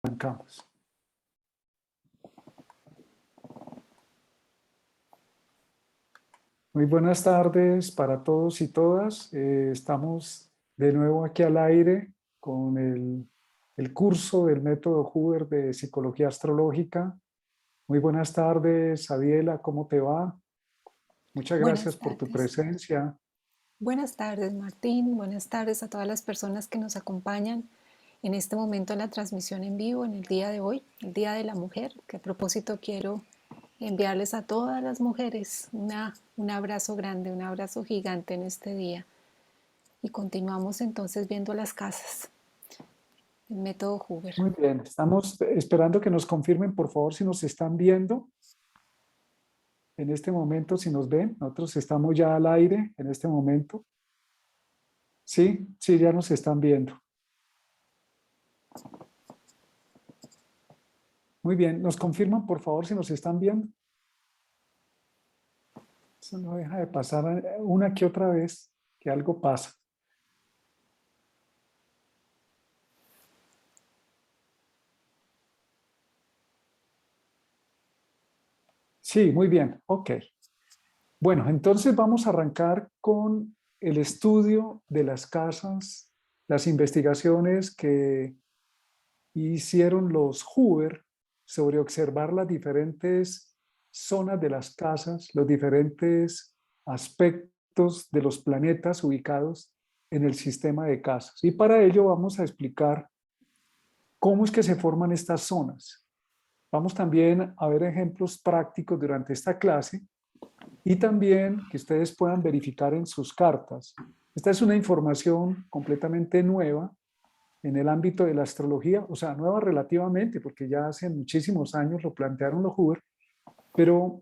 Arrancamos. Muy buenas tardes para todos y todas. Estamos de nuevo aquí al aire con el curso del método Huber de Psicología Astrológica. Muy buenas tardes, Adiela, ¿cómo te va? Muchas Buenas gracias por tu tardes. presencia. Buenas tardes, Martín. Buenas tardes a todas las personas que nos acompañan en este momento en la transmisión en vivo, en el día de hoy, el Día de la Mujer, que a propósito quiero enviarles a todas las mujeres un abrazo grande, un abrazo gigante en este día. Y continuamos entonces viendo las casas, el método Huber. Muy bien, estamos esperando que nos confirmen, por favor, si nos están viendo en este momento, si nos ven. Nosotros estamos ya al aire en este momento. Sí, sí, ya nos están viendo. Muy bien, ¿nos confirman por favor si nos están viendo? Eso no deja de pasar una que otra vez, que algo pasa. Sí, muy bien, ok. Bueno, entonces vamos a arrancar con el estudio de las casas, las investigaciones que hicieron los Hoover sobre observar las diferentes zonas de las casas, los diferentes aspectos de los planetas ubicados en el sistema de casas. Y para ello vamos a explicar cómo es que se forman estas zonas. Vamos también a ver ejemplos prácticos durante esta clase y también que ustedes puedan verificar en sus cartas. Esta es una información completamente nueva en el ámbito de la astrología, o sea, nueva relativamente, porque ya hace muchísimos años lo plantearon los Huber, pero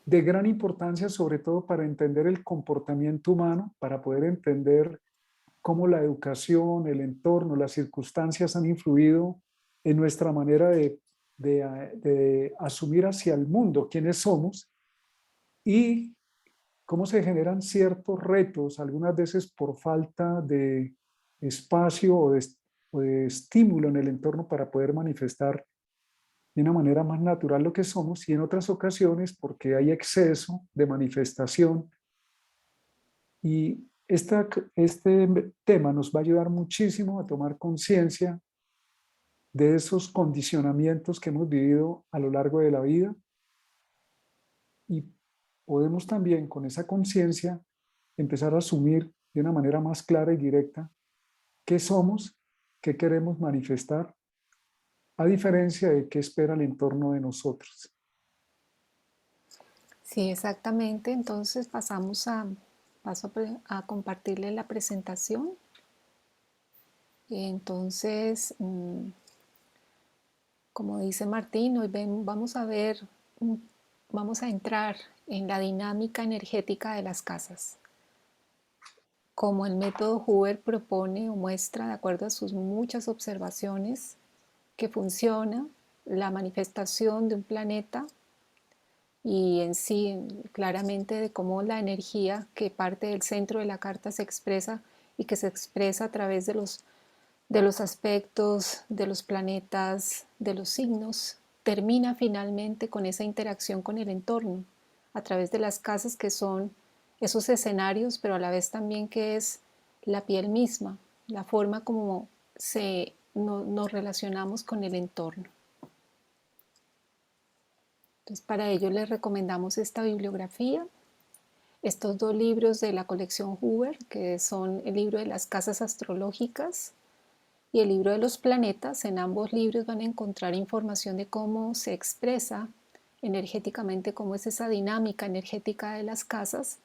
de gran importancia sobre todo para entender el comportamiento humano, para poder entender cómo la educación, el entorno, las circunstancias han influido en nuestra manera de asumir hacia el mundo quiénes somos y cómo se generan ciertos retos, algunas veces por falta de espacio o de estímulo en el entorno para poder manifestar de una manera más natural lo que somos y en otras ocasiones porque hay exceso de manifestación. Y este tema nos va a ayudar muchísimo a tomar conciencia de esos condicionamientos que hemos vivido a lo largo de la vida y podemos también con esa conciencia empezar a asumir de una manera más clara y directa qué somos, qué queremos manifestar, a diferencia de qué espera el entorno de nosotros. Sí, exactamente. Entonces paso a compartirle la presentación. Entonces, como dice Martín, hoy vamos a ver, vamos a entrar en la dinámica energética de las casas. Como el método Huber propone o muestra, de acuerdo a sus muchas observaciones, que funciona la manifestación de un planeta y en sí claramente de cómo la energía que parte del centro de la carta se expresa y que se expresa a través de los aspectos, de los planetas, de los signos, termina finalmente con esa interacción con el entorno, a través de las casas que son esos escenarios, pero a la vez también que es la piel misma, la forma como nos relacionamos con el entorno. Entonces, para ello les recomendamos esta bibliografía, estos dos libros de la colección Huber, que son el libro de las casas astrológicas y el libro de los planetas. En ambos libros van a encontrar información de cómo se expresa energéticamente, cómo es esa dinámica energética de las casas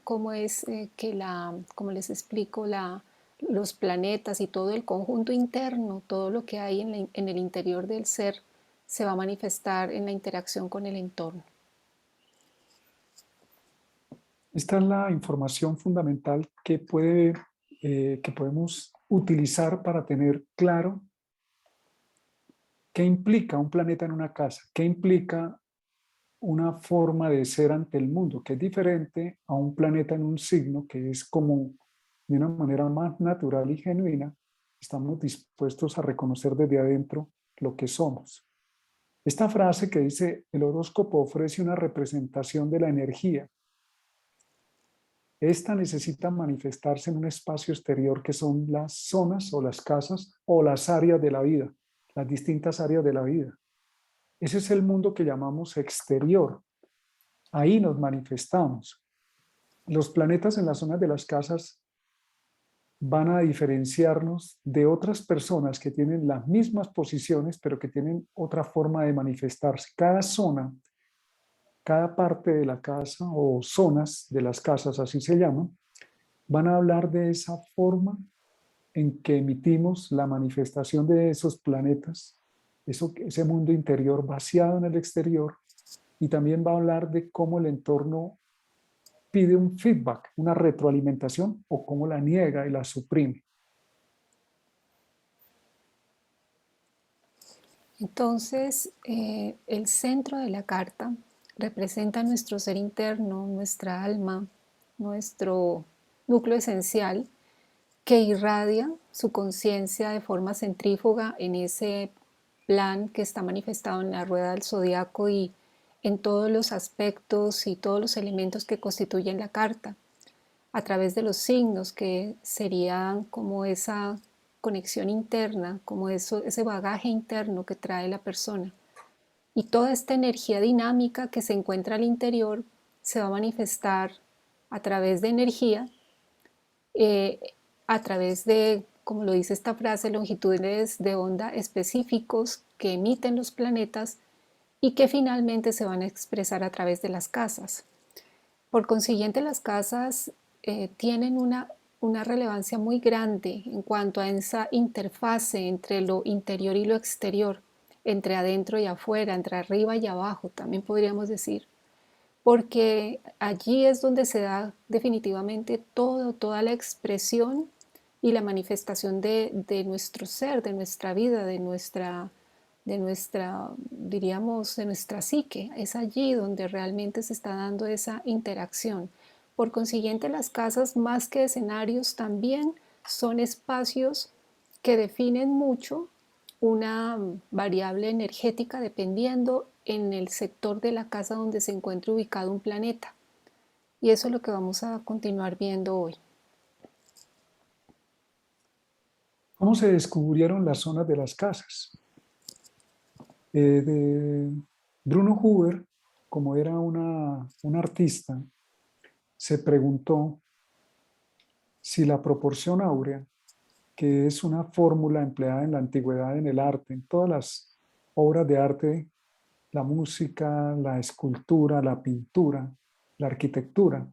cómo es como les explico, los planetas y todo el conjunto interno, todo lo que hay en el interior del ser se va a manifestar en la interacción con el entorno. Esta es la información fundamental que podemos utilizar para tener claro qué implica un planeta en una casa, qué implica una forma de ser ante el mundo, que es diferente a un planeta en un signo, que es como de una manera más natural y genuina, estamos dispuestos a reconocer desde adentro lo que somos. Esta frase que dice, el horóscopo ofrece una representación de la energía. Esta necesita manifestarse en un espacio exterior que son las zonas o las casas o las áreas de la vida, las distintas áreas de la vida. Ese es el mundo que llamamos exterior. Ahí nos manifestamos. Los planetas en las zonas de las casas van a diferenciarnos de otras personas que tienen las mismas posiciones, pero que tienen otra forma de manifestarse. Cada zona, cada parte de la casa o zonas de las casas, así se llaman, van a hablar de esa forma en que emitimos la manifestación de esos planetas, ese mundo interior vaciado en el exterior, y también va a hablar de cómo el entorno pide un feedback, una retroalimentación, o cómo la niega y la suprime. Entonces, el centro de la carta representa nuestro ser interno, nuestra alma, nuestro núcleo esencial que irradia su conciencia de forma centrífuga en ese plan que está manifestado en la rueda del zodiaco y en todos los aspectos y todos los elementos que constituyen la carta, a través de los signos que serían como esa conexión interna, como ese bagaje interno que trae la persona. Y toda esta energía dinámica que se encuentra al interior se va a manifestar a través de energía, eh, a través de, como lo dice esta frase, longitudes de onda específicos que emiten los planetas y que finalmente se van a expresar a través de las casas. Por consiguiente, las casas tienen una relevancia muy grande en cuanto a esa interfase entre lo interior y lo exterior, entre adentro y afuera, entre arriba y abajo, también podríamos decir, porque allí es donde se da definitivamente toda la expresión y la manifestación de nuestro ser, de nuestra vida, diríamos, de nuestra psique. Es allí donde realmente se está dando esa interacción. Por consiguiente, las casas, más que escenarios, también son espacios que definen mucho una variable energética dependiendo en el sector de la casa donde se encuentre ubicado un planeta. Y eso es lo que vamos a continuar viendo hoy. ¿Cómo se descubrieron las zonas de las casas? De Bruno Huber, como era un artista, se preguntó si la proporción áurea, que es una fórmula empleada en la antigüedad en el arte, en todas las obras de arte, la música, la escultura, la pintura, la arquitectura.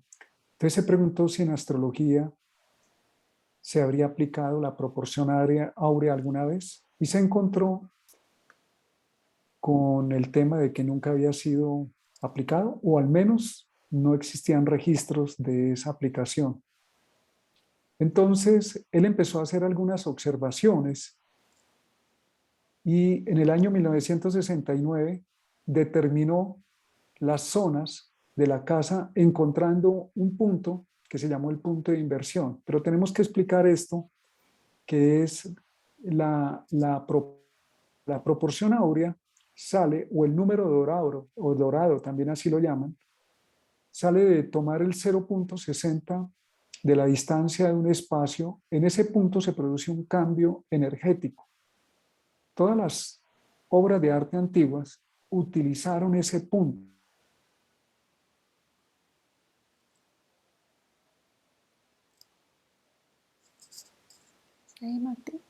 Entonces se preguntó si en astrología se habría aplicado la proporción áurea alguna vez y se encontró con el tema de que nunca había sido aplicado, o al menos no existían registros de esa aplicación. Entonces, él empezó a hacer algunas observaciones y en el año 1969 determinó las zonas de la casa encontrando un punto que se llamó el punto de inversión. Pero tenemos que explicar esto, que es la proporción áurea sale, o el número dorado, o dorado también así lo llaman, sale de tomar el 0,60 de la distancia de un espacio. En ese punto se produce un cambio energético. Todas las obras de arte antiguas utilizaron ese punto. ¿Sí, Martín?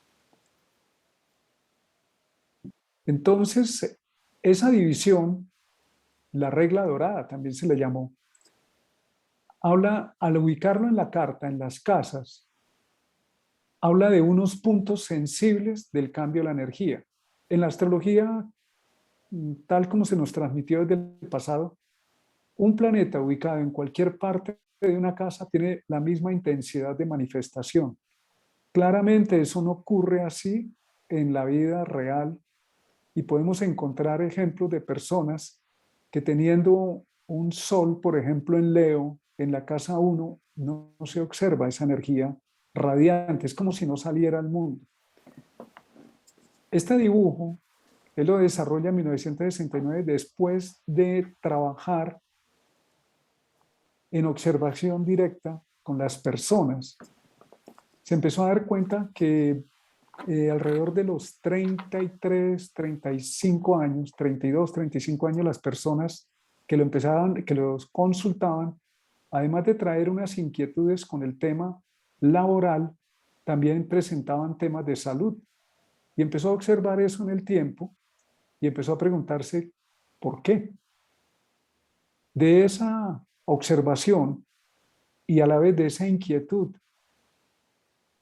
Entonces, esa división, la regla dorada también se le llamó, habla, al ubicarlo en la carta, en las casas, habla de unos puntos sensibles del cambio de la energía. En la astrología, tal como se nos transmitió desde el pasado, un planeta ubicado en cualquier parte de una casa tiene la misma intensidad de manifestación. Claramente eso no ocurre así en la vida real y podemos encontrar ejemplos de personas que teniendo un sol, por ejemplo, en Leo, en la casa 1, no se observa esa energía radiante, es como si no saliera al mundo. Este dibujo, él lo desarrolla en 1969 después de trabajar en observación directa con las personas. Se empezó a dar cuenta que alrededor de los 33, 35 años, 32, 35 años, las personas que lo empezaban, que los consultaban, además de traer unas inquietudes con el tema laboral, también presentaban temas de salud. Y empezó a observar eso en el tiempo y empezó a preguntarse por qué. De esa observación y a la vez de esa inquietud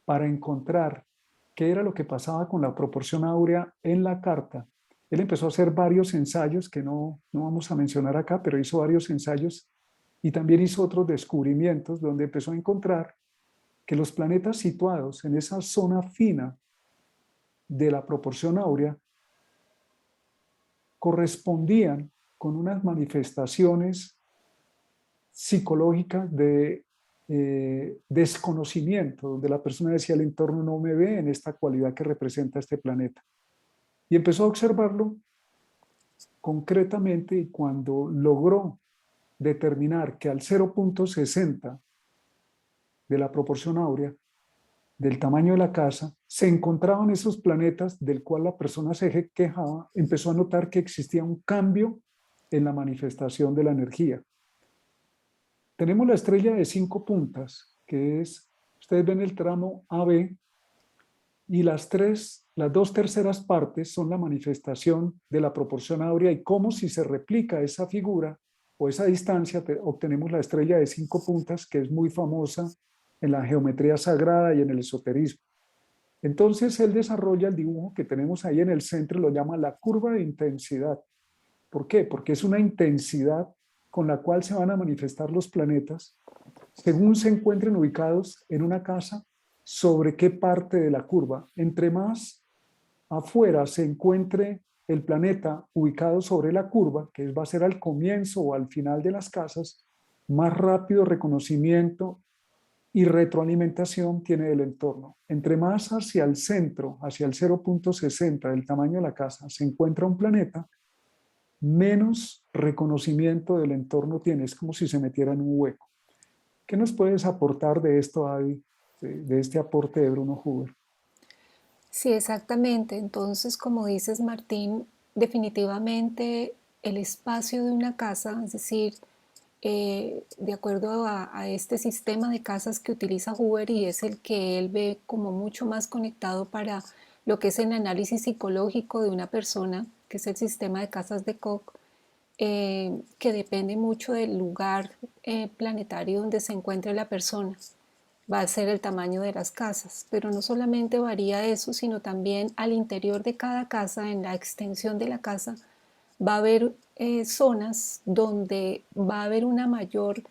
para encontrar qué era lo que pasaba con la proporción áurea en la carta, él empezó a hacer varios ensayos que no vamos a mencionar acá, pero hizo varios ensayos y también hizo otros descubrimientos donde empezó a encontrar que los planetas situados en esa zona fina de la proporción áurea correspondían con unas manifestaciones psicológicas de desconocimiento, donde la persona decía el entorno no me ve en esta cualidad que representa este planeta. Y empezó a observarlo concretamente y cuando logró determinar que al 0,60 de la proporción áurea del tamaño de la casa se encontraban esos planetas del cual la persona se quejaba, empezó a notar que existía un cambio en la manifestación de la energía. Tenemos la estrella de 5 puntas, que es, ustedes ven el tramo AB, y las dos terceras partes son la manifestación de la proporción áurea y cómo si se replica esa figura o esa distancia obtenemos la estrella de 5 puntas, que es muy famosa en la geometría sagrada y en el esoterismo. Entonces él desarrolla el dibujo que tenemos ahí en el centro, lo llama la curva de intensidad. ¿Por qué? Porque es una intensidad con la cual se van a manifestar los planetas según se encuentren ubicados en una casa sobre qué parte de la curva. Entre más afuera se encuentre el planeta ubicado sobre la curva, que va a ser al comienzo o al final de las casas, más rápido reconocimiento y retroalimentación tiene del entorno. Entre más hacia el centro, hacia el 0,60 del tamaño de la casa, se encuentra un planeta, menos reconocimiento del entorno tiene. Es como si se metiera en un hueco. ¿Qué nos puedes aportar de esto, Adi, de este aporte de Bruno Huber? Sí, exactamente. Entonces, como dices, Martín, definitivamente el espacio de una casa, es decir, de acuerdo a este sistema de casas que utiliza Huber y es el que él ve como mucho más conectado para lo que es el análisis psicológico de una persona, que es el sistema de casas de Koch, que depende mucho del lugar planetario donde se encuentre la persona. Va a ser el tamaño de las casas, pero no solamente varía eso, sino también al interior de cada casa, en la extensión de la casa, va a haber zonas donde va a haber una mayor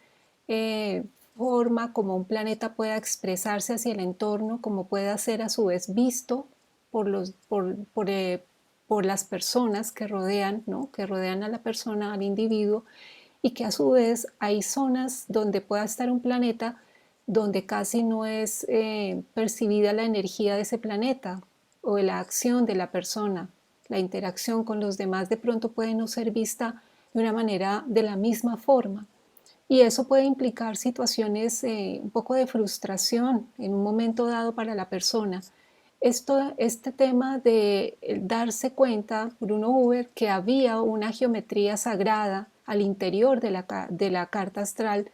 eh, forma como un planeta pueda expresarse hacia el entorno, como pueda ser a su vez visto por las personas que rodean, ¿no? Que rodean a la persona, al individuo, y que a su vez hay zonas donde pueda estar un planeta donde casi no es percibida la energía de ese planeta o la acción de la persona, la interacción con los demás de pronto puede no ser vista de una manera de la misma forma. Y eso puede implicar situaciones un poco de frustración en un momento dado para la persona. Este tema de darse cuenta, Bruno Huber, que había una geometría sagrada al interior de la carta astral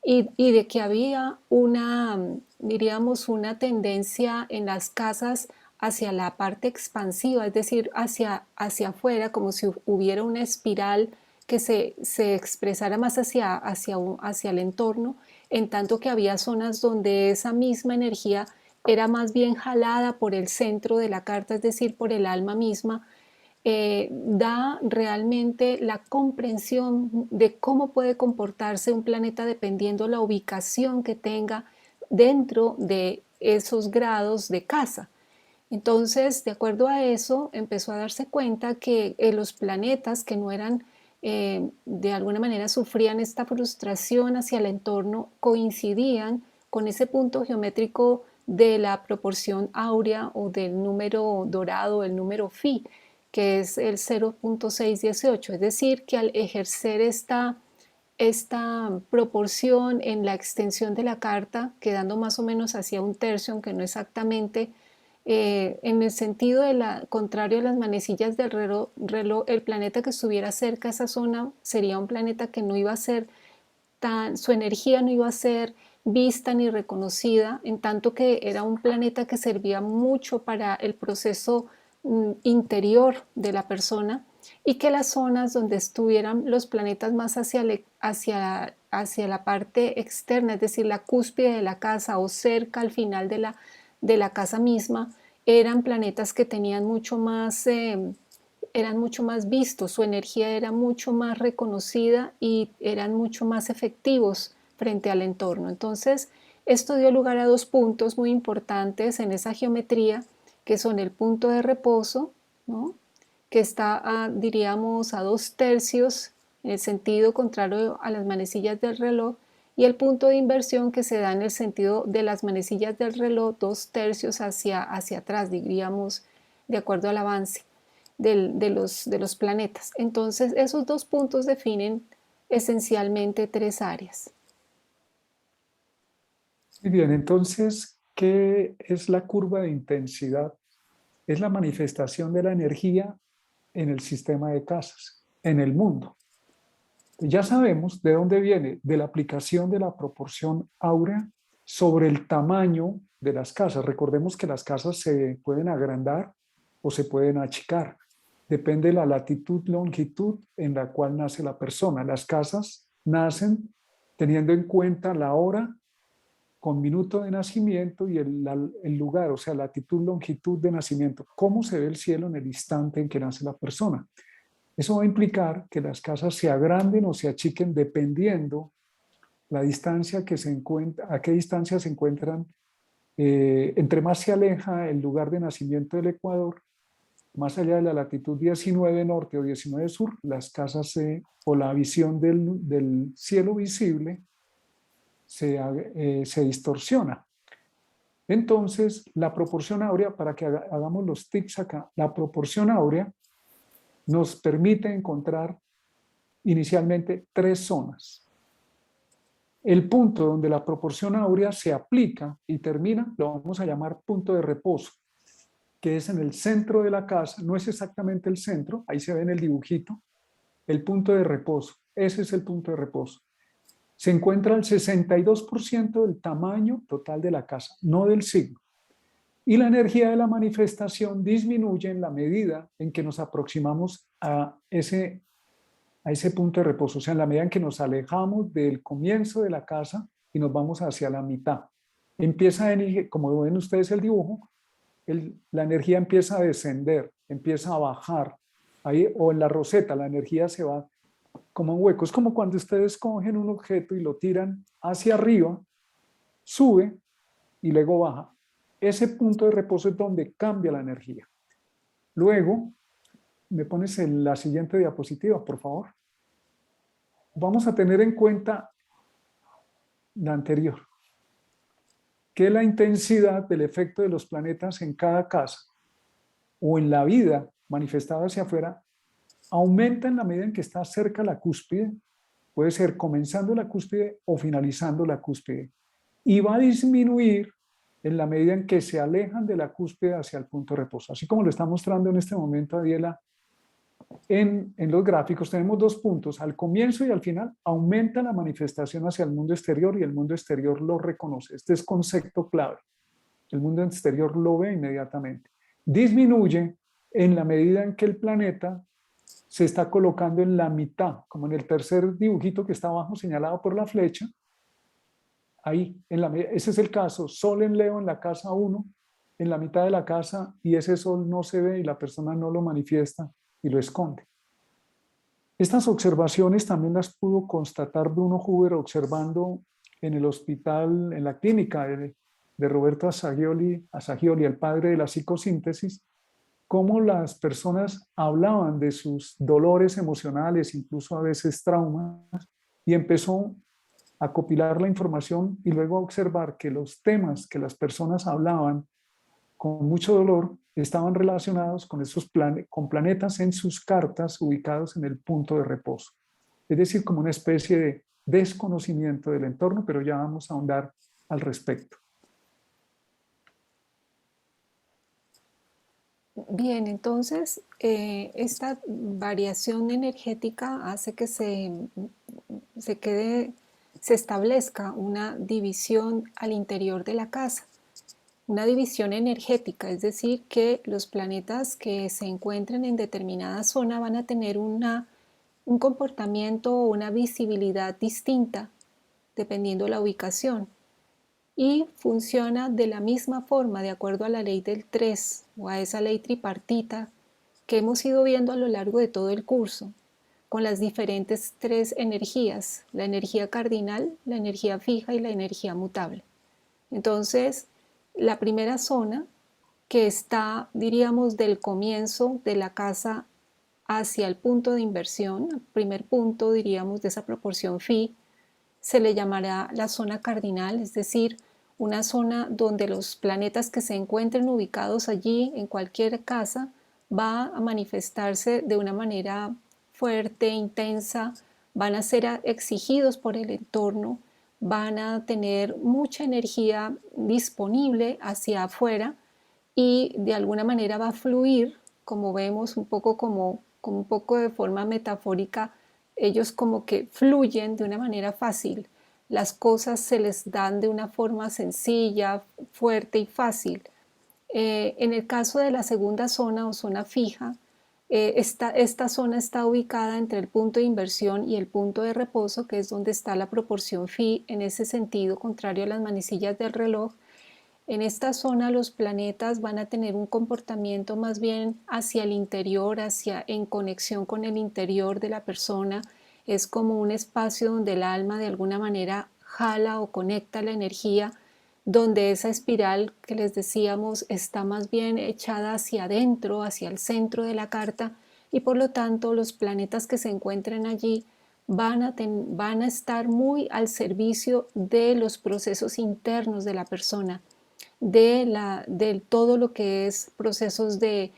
y de que había una, diríamos, una tendencia en las casas hacia la parte expansiva, es decir, hacia afuera, como si hubiera una espiral que se expresara más hacia el entorno, en tanto que había zonas donde esa misma energía era más bien jalada por el centro de la carta, es decir, por el alma misma, da realmente la comprensión de cómo puede comportarse un planeta dependiendo la ubicación que tenga dentro de esos grados de casa. Entonces, de acuerdo a eso, empezó a darse cuenta que los planetas que no eran, de alguna manera sufrían esta frustración hacia el entorno, coincidían con ese punto geométrico de la proporción áurea o del número dorado, el número phi, que es el 0.618. Es decir, que al ejercer esta proporción en la extensión de la carta, quedando más o menos hacia un tercio, aunque no exactamente, en el sentido contrario a las manecillas del reloj, el planeta que estuviera cerca a esa zona sería un planeta que no iba a ser su energía no iba a ser vista ni reconocida, en tanto que era un planeta que servía mucho para el proceso interior de la persona, y que las zonas donde estuvieran los planetas más hacia la parte externa, es decir, la cúspide de la casa o cerca al final de la casa misma, eran planetas que tenían eran mucho más vistos, su energía era mucho más reconocida y eran mucho más efectivos frente al entorno. Entonces, esto dio lugar a dos puntos muy importantes en esa geometría, que son el punto de reposo, ¿no?, que está, diríamos, a 2/3 en el sentido contrario a las manecillas del reloj, y el punto de inversión, que se da en el sentido de las manecillas del reloj, 2/3 hacia atrás, diríamos, de acuerdo al avance de los planetas. Entonces, esos dos puntos definen esencialmente tres áreas. Muy bien, entonces, ¿qué es la curva de intensidad? Es la manifestación de la energía en el sistema de casas, en el mundo. Ya sabemos de dónde viene, de la aplicación de la proporción áurea sobre el tamaño de las casas. Recordemos que las casas se pueden agrandar o se pueden achicar. Depende de la latitud, longitud en la cual nace la persona. Las casas nacen teniendo en cuenta la hora con minuto de nacimiento y el lugar, o sea, latitud, longitud de nacimiento. ¿Cómo se ve el cielo en el instante en que nace la persona? Eso va a implicar que las casas se agranden o se achiquen dependiendo la distancia que se encuentra, a qué distancia se encuentran. Entre más se aleja el lugar de nacimiento del Ecuador, más allá de la latitud 19 norte o 19 sur, las casas o la visión del cielo visible se distorsiona. Entonces, la proporción áurea, para que hagamos los tics acá, la proporción áurea nos permite encontrar inicialmente tres zonas. El punto donde la proporción áurea se aplica y termina lo vamos a llamar punto de reposo, que es en el centro de la casa. No es exactamente el centro, ahí se ve en el dibujito, el punto de reposo. Ese es el punto de reposo. Se encuentra al 62% del tamaño total de la casa, no del signo. Y la energía de la manifestación disminuye en la medida en que nos aproximamos a ese punto de reposo, o sea, en la medida en que nos alejamos del comienzo de la casa y nos vamos hacia la mitad. Empieza, como ven ustedes el dibujo, la energía empieza a descender, empieza a bajar, ahí, o en la roseta la energía se va como un hueco. Es como cuando ustedes cogen un objeto y lo tiran hacia arriba, sube y luego baja. Ese punto de reposo es donde cambia la energía. Luego, me pones en la siguiente diapositiva, por favor. Vamos a tener en cuenta la anterior, que la intensidad del efecto de los planetas en cada casa o en la vida manifestada hacia afuera aumenta en la medida en que está cerca la cúspide, puede ser comenzando la cúspide o finalizando la cúspide, y va a disminuir en la medida en que se alejan de la cúspide hacia el punto de reposo. Así como lo está mostrando en este momento Adiela en los gráficos, tenemos dos puntos. Al comienzo y al final aumenta la manifestación hacia el mundo exterior y el mundo exterior lo reconoce. Este es concepto clave. El mundo exterior lo ve inmediatamente. Disminuye en la medida en que el planeta se está colocando en la mitad, como en el tercer dibujito que está abajo señalado por la flecha. Ahí, ese es el caso. Sol en Leo en la casa 1, en la mitad de la casa, y ese sol no se ve y la persona no lo manifiesta y lo esconde. Estas observaciones también las pudo constatar Bruno Huber observando en el hospital, en la clínica de Roberto Assagioli, el padre de la psicosíntesis, cómo las personas hablaban de sus dolores emocionales, incluso a veces traumas, y empezó acopilar la información y luego observar que los temas que las personas hablaban con mucho dolor estaban relacionados con con planetas en sus cartas ubicados en el punto de reposo. Es decir, como una especie de desconocimiento del entorno, pero ya vamos a ahondar al respecto. Bien, entonces esta variación energética hace que se establezca una división al interior de la casa, una división energética, es decir, que los planetas que se encuentren en determinada zona van a tener un comportamiento o una visibilidad distinta dependiendo de la ubicación. Y funciona de la misma forma, de acuerdo a la ley del 3 o a esa ley tripartita que hemos ido viendo a lo largo de todo el curso, con las diferentes tres energías, la energía cardinal, la energía fija y la energía mutable. Entonces, la primera zona, que está, diríamos, del comienzo de la casa hacia el punto de inversión, el primer punto, diríamos, de esa proporción phi, se le llamará la zona cardinal, es decir, una zona donde los planetas que se encuentren ubicados allí en cualquier casa va a manifestarse de una manera fuerte, intensa, van a ser exigidos por el entorno, van a tener mucha energía disponible hacia afuera y de alguna manera va a fluir, como vemos, un poco como un poco de forma metafórica, ellos como que fluyen de una manera fácil, las cosas se les dan de una forma sencilla, fuerte y fácil. En el caso de la segunda zona o zona fija, esta zona está ubicada entre el punto de inversión y el punto de reposo, que es donde está la proporción phi, en ese sentido, contrario a las manecillas del reloj. En esta zona los planetas van a tener un comportamiento más bien hacia el interior, en conexión con el interior de la persona. Es como un espacio donde el alma de alguna manera jala o conecta la energía, donde esa espiral que les decíamos está más bien echada hacia adentro, hacia el centro de la carta, y por lo tanto los planetas que se encuentren allí van a estar muy al servicio de los procesos internos de la persona, de todo lo que es procesos de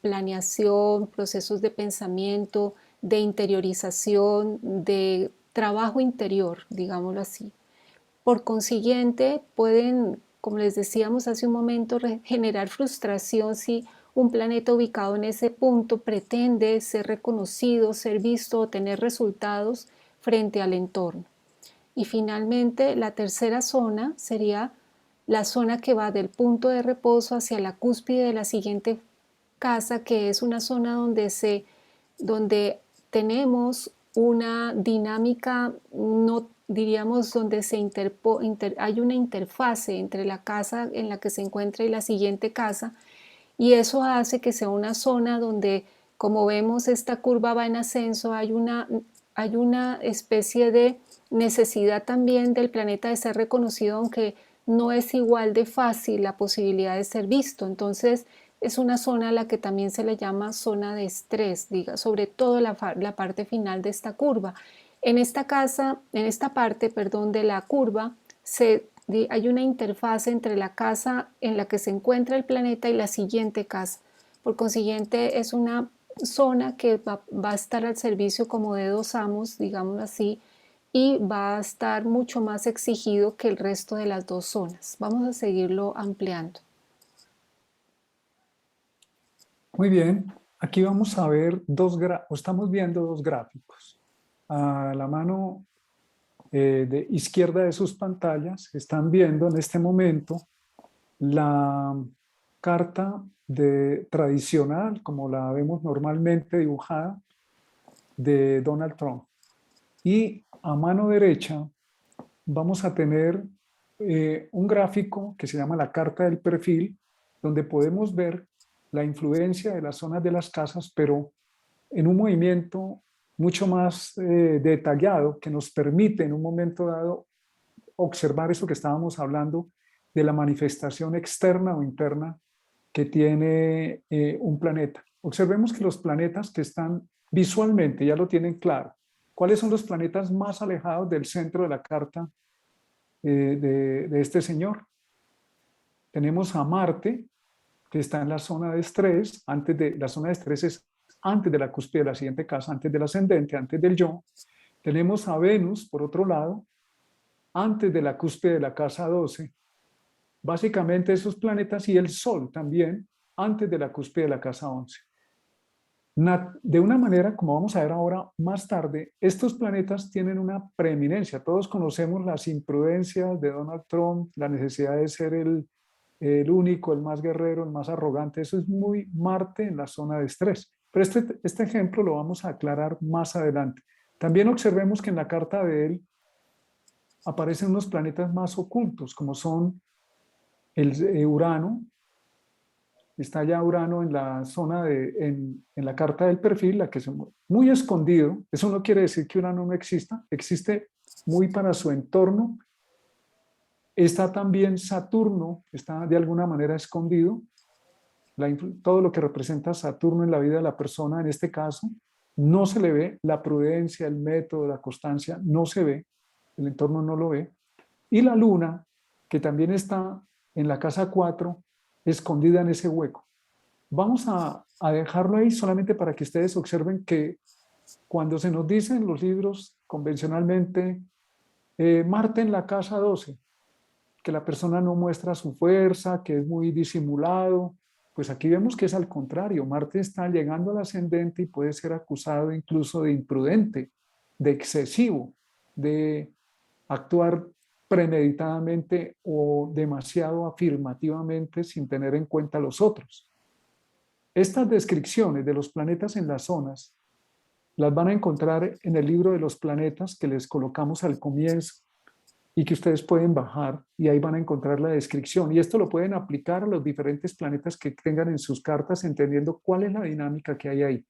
planeación, procesos de pensamiento, de interiorización, de trabajo interior, digámoslo así. Por consiguiente, pueden, como les decíamos hace un momento, generar frustración si un planeta ubicado en ese punto pretende ser reconocido, ser visto o tener resultados frente al entorno. Y finalmente, la tercera zona sería la zona que va del punto de reposo hacia la cúspide de la siguiente casa, que es una zona donde tenemos una dinámica, no diríamos, donde hay una interfase entre la casa en la que se encuentra y la siguiente casa, y eso hace que sea una zona donde, como vemos, esta curva va en ascenso, hay una especie de necesidad también del planeta de ser reconocido, aunque no es igual de fácil la posibilidad de ser visto. Entonces es una zona a la que también se le llama zona de estrés, diga, sobre todo la parte final de esta curva. En esta parte, perdón, de la curva, hay una interfase entre la casa en la que se encuentra el planeta y la siguiente casa. Por consiguiente, es una zona que va a estar al servicio como de dos amos, digámoslo así, y va a estar mucho más exigido que el resto de las dos zonas. Vamos a seguirlo ampliando. Muy bien, aquí vamos a ver estamos viendo dos gráficos. A la mano de izquierda de sus pantallas están viendo en este momento la carta tradicional, como la vemos normalmente dibujada, de Donald Trump. Y a mano derecha vamos a tener un gráfico que se llama la carta del perfil, donde podemos ver la influencia de las zonas de las casas, pero en un movimiento mucho más detallado que nos permite en un momento dado observar eso que estábamos hablando de la manifestación externa o interna que tiene un planeta. Observemos que los planetas que están visualmente ya lo tienen claro. ¿Cuáles son los planetas más alejados del centro de la carta de este señor? Tenemos a Marte, que está en la zona de estrés, la zona de estrés es antes de la cúspide de la siguiente casa, antes del ascendente, antes del yo. Tenemos a Venus, por otro lado, antes de la cúspide de la casa 12. Básicamente esos planetas y el Sol también, antes de la cúspide de la casa 11. De una manera, como vamos a ver ahora más tarde, estos planetas tienen una preeminencia. Todos conocemos las imprudencias de Donald Trump, la necesidad de ser el único, el más guerrero, el más arrogante. Eso es muy Marte en la zona de estrés. Pero este ejemplo lo vamos a aclarar más adelante. También observemos que en la carta de él aparecen unos planetas más ocultos, como son el Urano. Está ya Urano en la zona en la carta del perfil, la que es muy escondido. Eso no quiere decir que Urano no exista, existe muy para su entorno. Está también Saturno, está de alguna manera escondido. Todo lo que representa Saturno en la vida de la persona, en este caso, no se le ve. La prudencia, el método, la constancia, no se ve. El entorno no lo ve. Y la Luna, que también está en la casa 4, escondida en ese hueco. Vamos a dejarlo ahí solamente para que ustedes observen que cuando se nos dice en los libros convencionalmente, Marte en la casa 12, que la persona no muestra su fuerza, que es muy disimulado, pues aquí vemos que es al contrario. Marte está llegando al ascendente y puede ser acusado incluso de imprudente, de excesivo, de actuar premeditadamente o demasiado afirmativamente sin tener en cuenta a los otros. Estas descripciones de los planetas en las zonas las van a encontrar en el libro de los planetas que les colocamos al comienzo y que ustedes pueden bajar y ahí van a encontrar la descripción. Y esto lo pueden aplicar a los diferentes planetas que tengan en sus cartas, entendiendo cuál es la dinámica que hay ahí.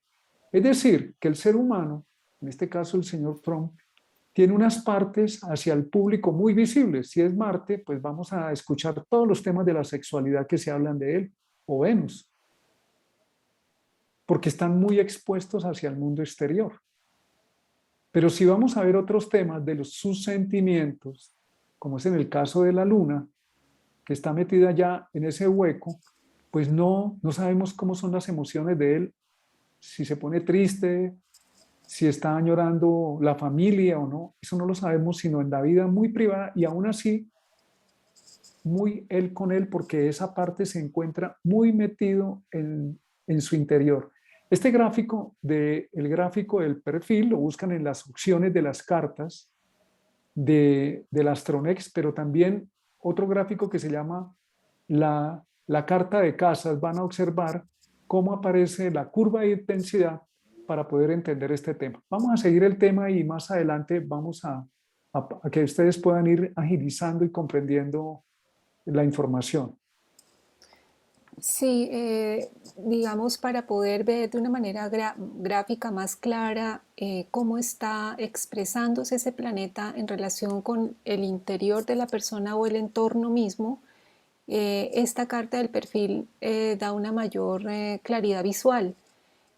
Es decir, que el ser humano, en este caso el señor Trump, tiene unas partes hacia el público muy visibles. Si es Marte, pues vamos a escuchar todos los temas de la sexualidad que se hablan de él, o Venus, porque están muy expuestos hacia el mundo exterior. Pero si vamos a ver otros temas de sus sentimientos, como es en el caso de la Luna, que está metida ya en ese hueco, pues no sabemos cómo son las emociones de él, si se pone triste, si está añorando la familia o no, eso no lo sabemos sino en la vida muy privada y aún así muy él con él porque esa parte se encuentra muy metido en su interior. Este gráfico, el gráfico del perfil, lo buscan en las opciones de las cartas del Astronex, pero también otro gráfico que se llama la carta de casas. Van a observar cómo aparece la curva de intensidad para poder entender este tema. Vamos a seguir el tema y más adelante vamos a que ustedes puedan ir agilizando y comprendiendo la información. Sí, digamos, para poder ver de una manera gráfica más clara cómo está expresándose ese planeta en relación con el interior de la persona o el entorno mismo, esta carta del perfil da una mayor claridad visual.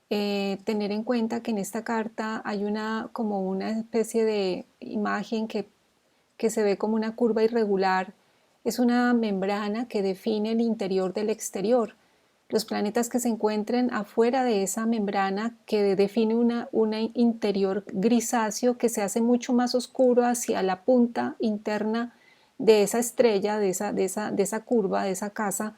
Tener en cuenta que en esta carta hay como una especie de imagen que se ve como una curva irregular. Es una membrana que define el interior del exterior. Los planetas que se encuentren afuera de esa membrana que define una interior grisáceo que se hace mucho más oscuro hacia la punta interna de esa estrella, de esa curva, de esa casa,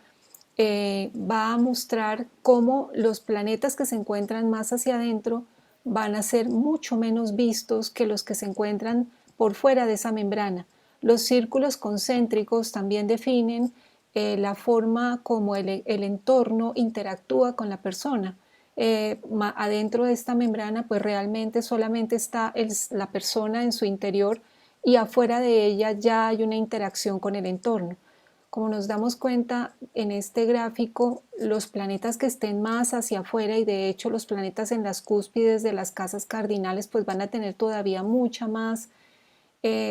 va a mostrar cómo los planetas que se encuentran más hacia adentro van a ser mucho menos vistos que los que se encuentran por fuera de esa membrana. Los círculos concéntricos también definen la forma como el entorno interactúa con la persona. Adentro de esta membrana pues realmente solamente está la persona en su interior y afuera de ella ya hay una interacción con el entorno. Como nos damos cuenta en este gráfico, los planetas que estén más hacia afuera y de hecho los planetas en las cúspides de las casas cardinales pues van a tener todavía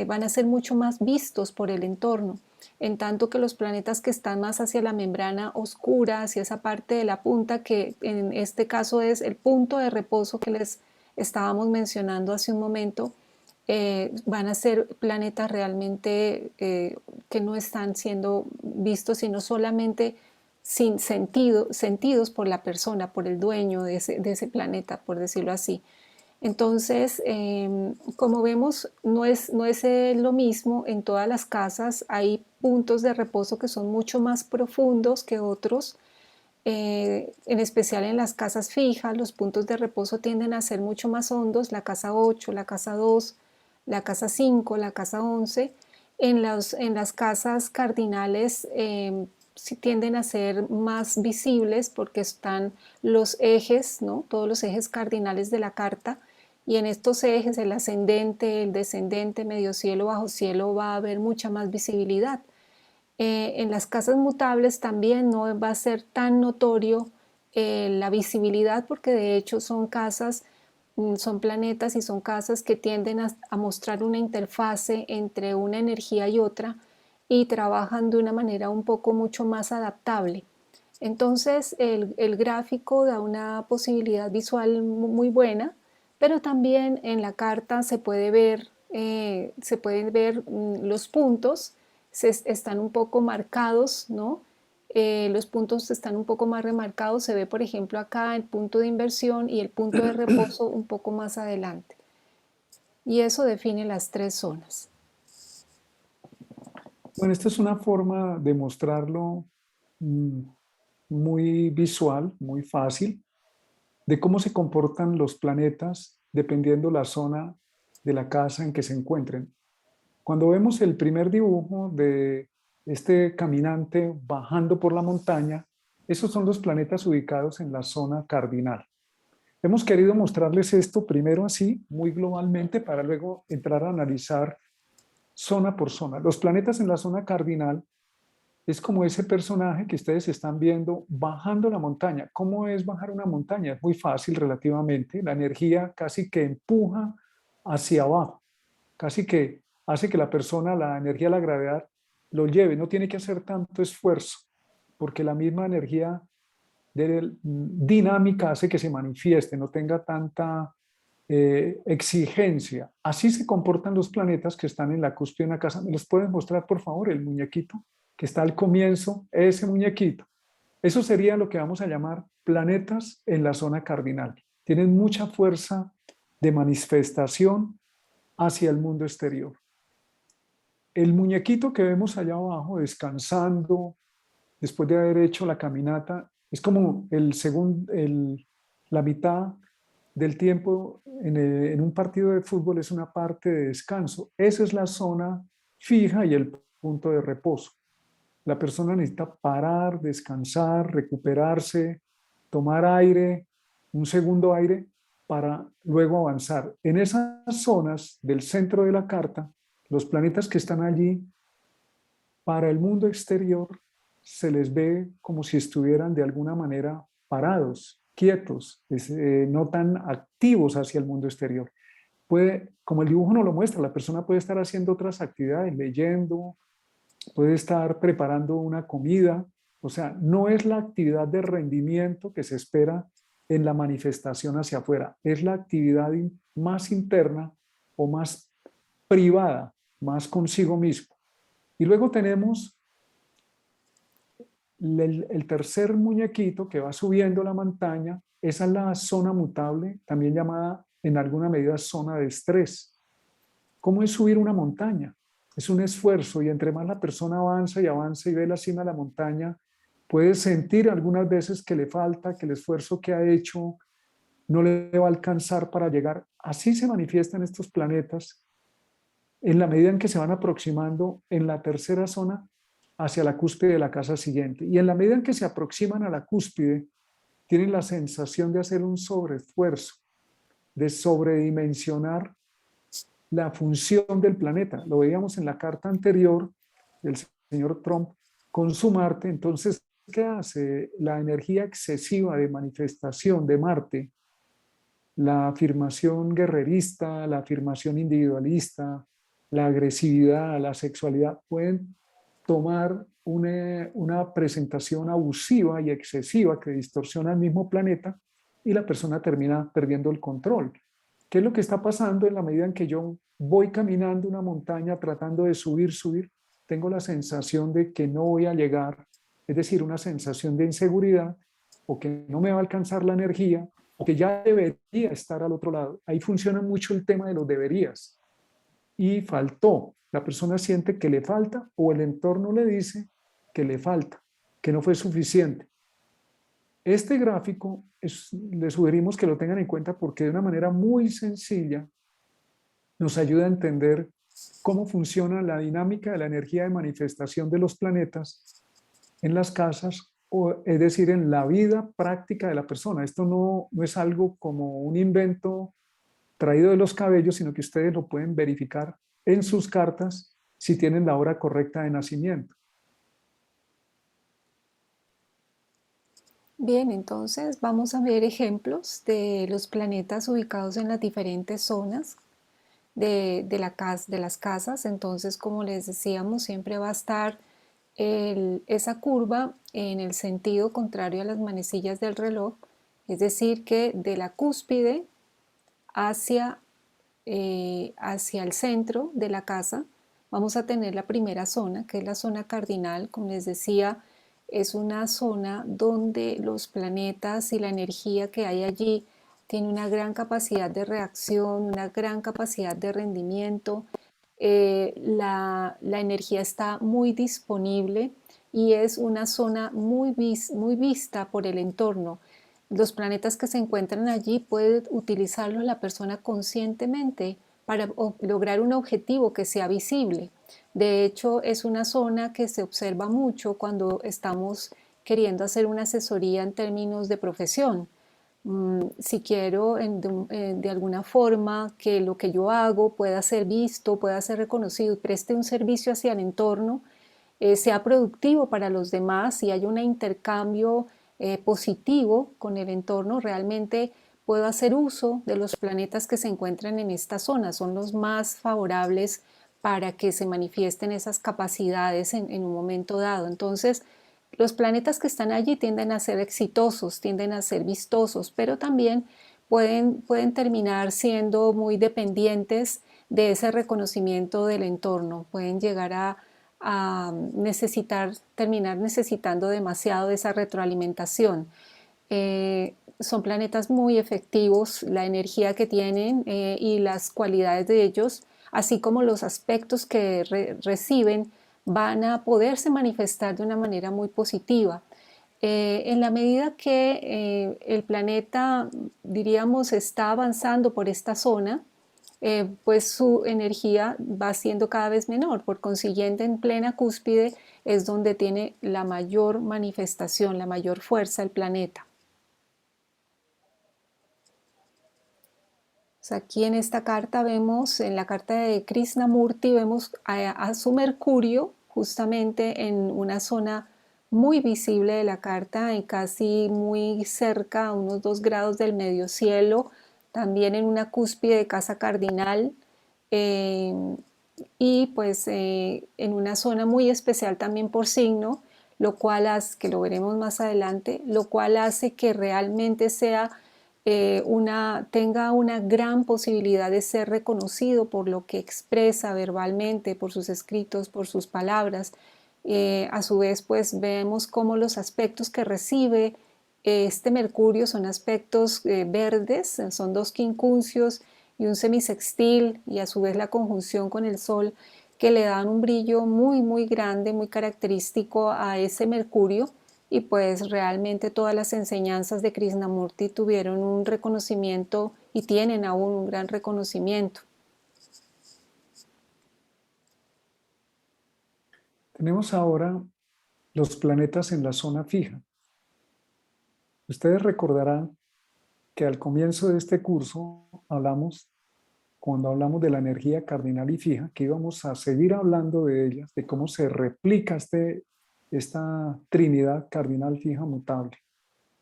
van a ser mucho más vistos por el entorno, en tanto que los planetas que están más hacia la membrana oscura, hacia esa parte de la punta que en este caso es el punto de reposo que les estábamos mencionando hace un momento, van a ser planetas realmente que no están siendo vistos, sino solamente sin sentidos por la persona, por el dueño de ese planeta, por decirlo así. Entonces, como vemos, no es lo mismo en todas las casas. Hay puntos de reposo que son mucho más profundos que otros. En especial en las casas fijas, los puntos de reposo tienden a ser mucho más hondos, la casa 8, la casa 2, la casa 5, la casa 11. En las casas cardinales sí tienden a ser más visibles porque están los ejes, ¿no? Todos los ejes cardinales de la carta, y en estos ejes el ascendente, el descendente, medio cielo, bajo cielo, va a haber mucha más visibilidad. En las casas mutables también no va a ser tan notorio la visibilidad, porque de hecho son casas, son planetas y son casas que tienden a mostrar una interfase entre una energía y otra, y trabajan de una manera un poco mucho más adaptable. Entonces el gráfico da una posibilidad visual muy buena, pero también en la carta se pueden ver los puntos, están un poco marcados, ¿no? Los puntos están un poco más remarcados. Se ve, por ejemplo, acá el punto de inversión y el punto de reposo un poco más adelante. Y eso define las tres zonas. Bueno, esta es una forma de mostrarlo mm, muy visual, muy fácil, de cómo se comportan los planetas dependiendo la zona de la casa en que se encuentren. Cuando vemos el primer dibujo de este caminante bajando por la montaña, esos son los planetas ubicados en la zona cardinal. Hemos querido mostrarles esto primero así, muy globalmente, para luego entrar a analizar zona por zona. Los planetas en la zona cardinal es como ese personaje que ustedes están viendo bajando la montaña. ¿Cómo es bajar una montaña? Es muy fácil relativamente. La energía casi que empuja hacia abajo, casi que hace que la persona, la energía de la gravedad, lo lleve. No tiene que hacer tanto esfuerzo, porque la misma energía dinámica hace que se manifieste, no tenga tanta exigencia. Así se comportan los planetas que están en la cúspide de una casa. ¿Me los pueden mostrar, por favor, el muñequito que está al comienzo? Ese muñequito. Eso sería lo que vamos a llamar planetas en la zona cardinal. Tienen mucha fuerza de manifestación hacia el mundo exterior. El muñequito que vemos allá abajo descansando después de haber hecho la caminata es como la mitad del tiempo en un partido de fútbol es una parte de descanso. Esa es la zona fija y el punto de reposo. La persona necesita parar, descansar, recuperarse, tomar aire, un segundo aire para luego avanzar. En esas zonas del centro de la carta, los planetas que están allí, para el mundo exterior, se les ve como si estuvieran de alguna manera parados, quietos, no tan activos hacia el mundo exterior. Como el dibujo no lo muestra, la persona puede estar haciendo otras actividades, leyendo, puede estar preparando una comida, o sea, no es la actividad de rendimiento que se espera en la manifestación hacia afuera, es la actividad más interna o más privada, más consigo mismo. Y luego tenemos el tercer muñequito que va subiendo la montaña, esa es la zona mutable, también llamada en alguna medida zona de estrés. ¿Cómo es subir una montaña? Es un esfuerzo y entre más la persona avanza y avanza y ve la cima de la montaña, puede sentir algunas veces que le falta, que el esfuerzo que ha hecho no le va a alcanzar para llegar. Así se manifiestan estos planetas en la medida en que se van aproximando en la tercera zona hacia la cúspide de la casa siguiente. Y en la medida en que se aproximan a la cúspide, tienen la sensación de hacer un sobreesfuerzo, de sobredimensionar la función del planeta. Lo veíamos en la carta anterior del señor Trump con su Marte. Entonces, ¿qué hace? La energía excesiva de manifestación de Marte, la afirmación guerrerista, la afirmación individualista, la agresividad, la sexualidad, pueden tomar una presentación abusiva y excesiva que distorsiona el mismo planeta y la persona termina perdiendo el control. ¿Qué es lo que está pasando en la medida en que yo voy caminando una montaña tratando de subir? Tengo la sensación de que no voy a llegar, es decir, una sensación de inseguridad o que no me va a alcanzar la energía o que ya debería estar al otro lado. Ahí funciona mucho el tema de los deberías. Y faltó. La persona siente que le falta o el entorno le dice que le falta, que no fue suficiente. Este gráfico le sugerimos que lo tengan en cuenta porque de una manera muy sencilla nos ayuda a entender cómo funciona la dinámica de la energía de manifestación de los planetas en las casas, o, es decir, en la vida práctica de la persona. Esto no es algo como un invento traído de los cabellos, sino que ustedes lo pueden verificar en sus cartas si tienen la hora correcta de nacimiento. Bien, entonces vamos a ver ejemplos de los planetas ubicados en las diferentes zonas de las casas. Entonces, como les decíamos, siempre va a estar esa curva en el sentido contrario a las manecillas del reloj, es decir, que de la cúspide hacia, hacia el centro de la casa vamos a tener la primera zona, que es la zona cardinal. Como les decía, es una zona donde los planetas y la energía que hay allí tiene una gran capacidad de reacción, una gran capacidad de rendimiento. La energía está muy disponible y es una zona muy vista por el entorno. Los planetas que se encuentran allí puede utilizarlos la persona conscientemente para lograr un objetivo que sea visible. De hecho, es una zona que se observa mucho cuando estamos queriendo hacer una asesoría en términos de profesión. Si quiero de alguna forma que lo que yo hago pueda ser visto, pueda ser reconocido y preste un servicio hacia el entorno, sea productivo para los demás y haya un intercambio positivo con el entorno, realmente puedo hacer uso de los planetas que se encuentran en esta zona. Son los más favorables para que se manifiesten esas capacidades en un momento dado. Entonces, los planetas que están allí tienden a ser exitosos, tienden a ser vistosos, pero también pueden terminar siendo muy dependientes de ese reconocimiento del entorno. Pueden llegar a terminar necesitando demasiado de esa retroalimentación. Son planetas muy efectivos, la energía que tienen y las cualidades de ellos, así como los aspectos que reciben, van a poderse manifestar de una manera muy positiva. En la medida que el planeta, diríamos, está avanzando por esta zona, pues su energía va siendo cada vez menor. Por consiguiente, en plena cúspide es donde tiene la mayor manifestación, la mayor fuerza el planeta. O sea, aquí en esta carta vemos, en la carta de Krishnamurti, vemos a su Mercurio justamente en una zona muy visible de la carta, y casi muy cerca, a unos 2 grados del medio cielo, también en una cúspide de casa cardinal, eh, y pues en una zona muy especial también por signo, lo cual hace, que lo veremos más adelante, lo cual hace que realmente sea tenga una gran posibilidad de ser reconocido por lo que expresa verbalmente, por sus escritos, por sus palabras. A su vez, pues vemos cómo los aspectos que recibe este Mercurio son aspectos verdes, son 2 quincunциos y un semisextil, y a su vez la conjunción con el Sol, que le dan un brillo muy grande, muy característico a ese Mercurio. Y pues realmente todas las enseñanzas de Krishnamurti tuvieron un reconocimiento y tienen aún un gran reconocimiento. Tenemos ahora los planetas en la zona fija. Ustedes recordarán que al comienzo de este curso cuando hablamos de la energía cardinal y fija, que íbamos a seguir hablando de ellas, de cómo se replica esta trinidad cardinal fija mutable.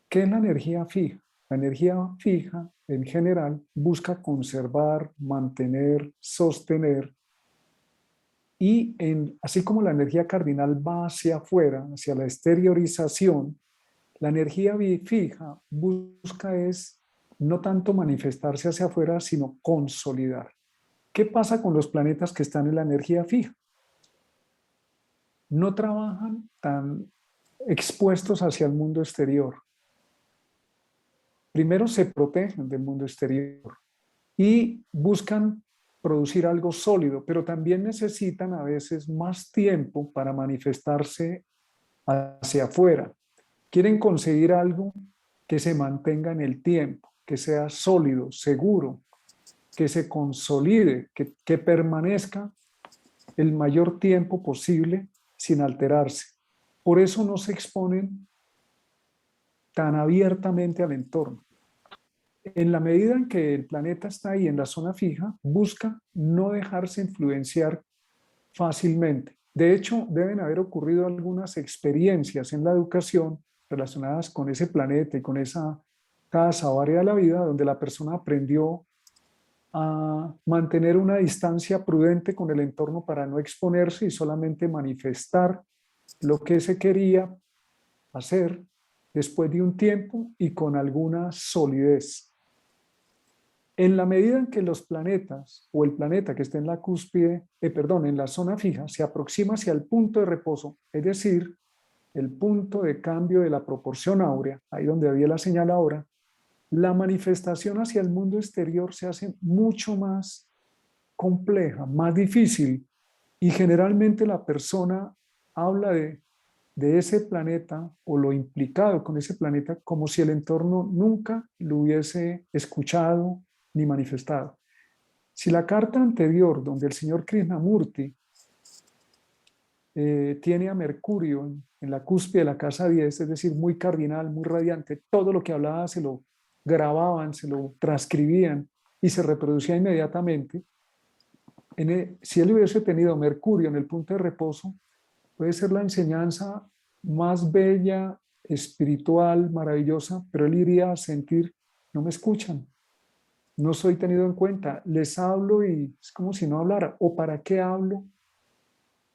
¿Qué es la energía fija? La energía fija, en general, busca conservar, mantener, sostener, y así como la energía cardinal va hacia afuera, hacia la exteriorización, la energía fija busca es no tanto manifestarse hacia afuera, sino consolidar. ¿Qué pasa con los planetas que están en la energía fija? No trabajan tan expuestos hacia el mundo exterior. Primero se protegen del mundo exterior y buscan producir algo sólido, pero también necesitan a veces más tiempo para manifestarse hacia afuera. Quieren conseguir algo que se mantenga en el tiempo, que sea sólido, seguro, que se consolide, que permanezca el mayor tiempo posible sin alterarse. Por eso no se exponen tan abiertamente al entorno. En la medida en que el planeta está ahí en la zona fija, busca no dejarse influenciar fácilmente. De hecho, deben haber ocurrido algunas experiencias en la educación relacionadas con ese planeta y con esa casa o área de la vida donde la persona aprendió a mantener una distancia prudente con el entorno para no exponerse y solamente manifestar lo que se quería hacer después de un tiempo y con alguna solidez. En la medida en que los planetas o el planeta que esté en la cúspide, en la zona fija, se aproxima hacia el punto de reposo, es decir, el punto de cambio de la proporción áurea, ahí donde había la señal ahora, la manifestación hacia el mundo exterior se hace mucho más compleja, más difícil, y generalmente la persona habla de ese planeta o lo implicado con ese planeta como si el entorno nunca lo hubiese escuchado ni manifestado. Si la carta anterior, donde el señor Krishnamurti tiene a Mercurio en la cúspide de la casa 10, es decir, muy cardinal, muy radiante, todo lo que hablaba se lo grababan, se lo transcribían y se reproducía inmediatamente. Si él hubiese tenido Mercurio en el punto de reposo, puede ser la enseñanza más bella, espiritual, maravillosa, pero él iría a sentir, no me escuchan, no soy tenido en cuenta, les hablo y es como si no hablara, o para qué hablo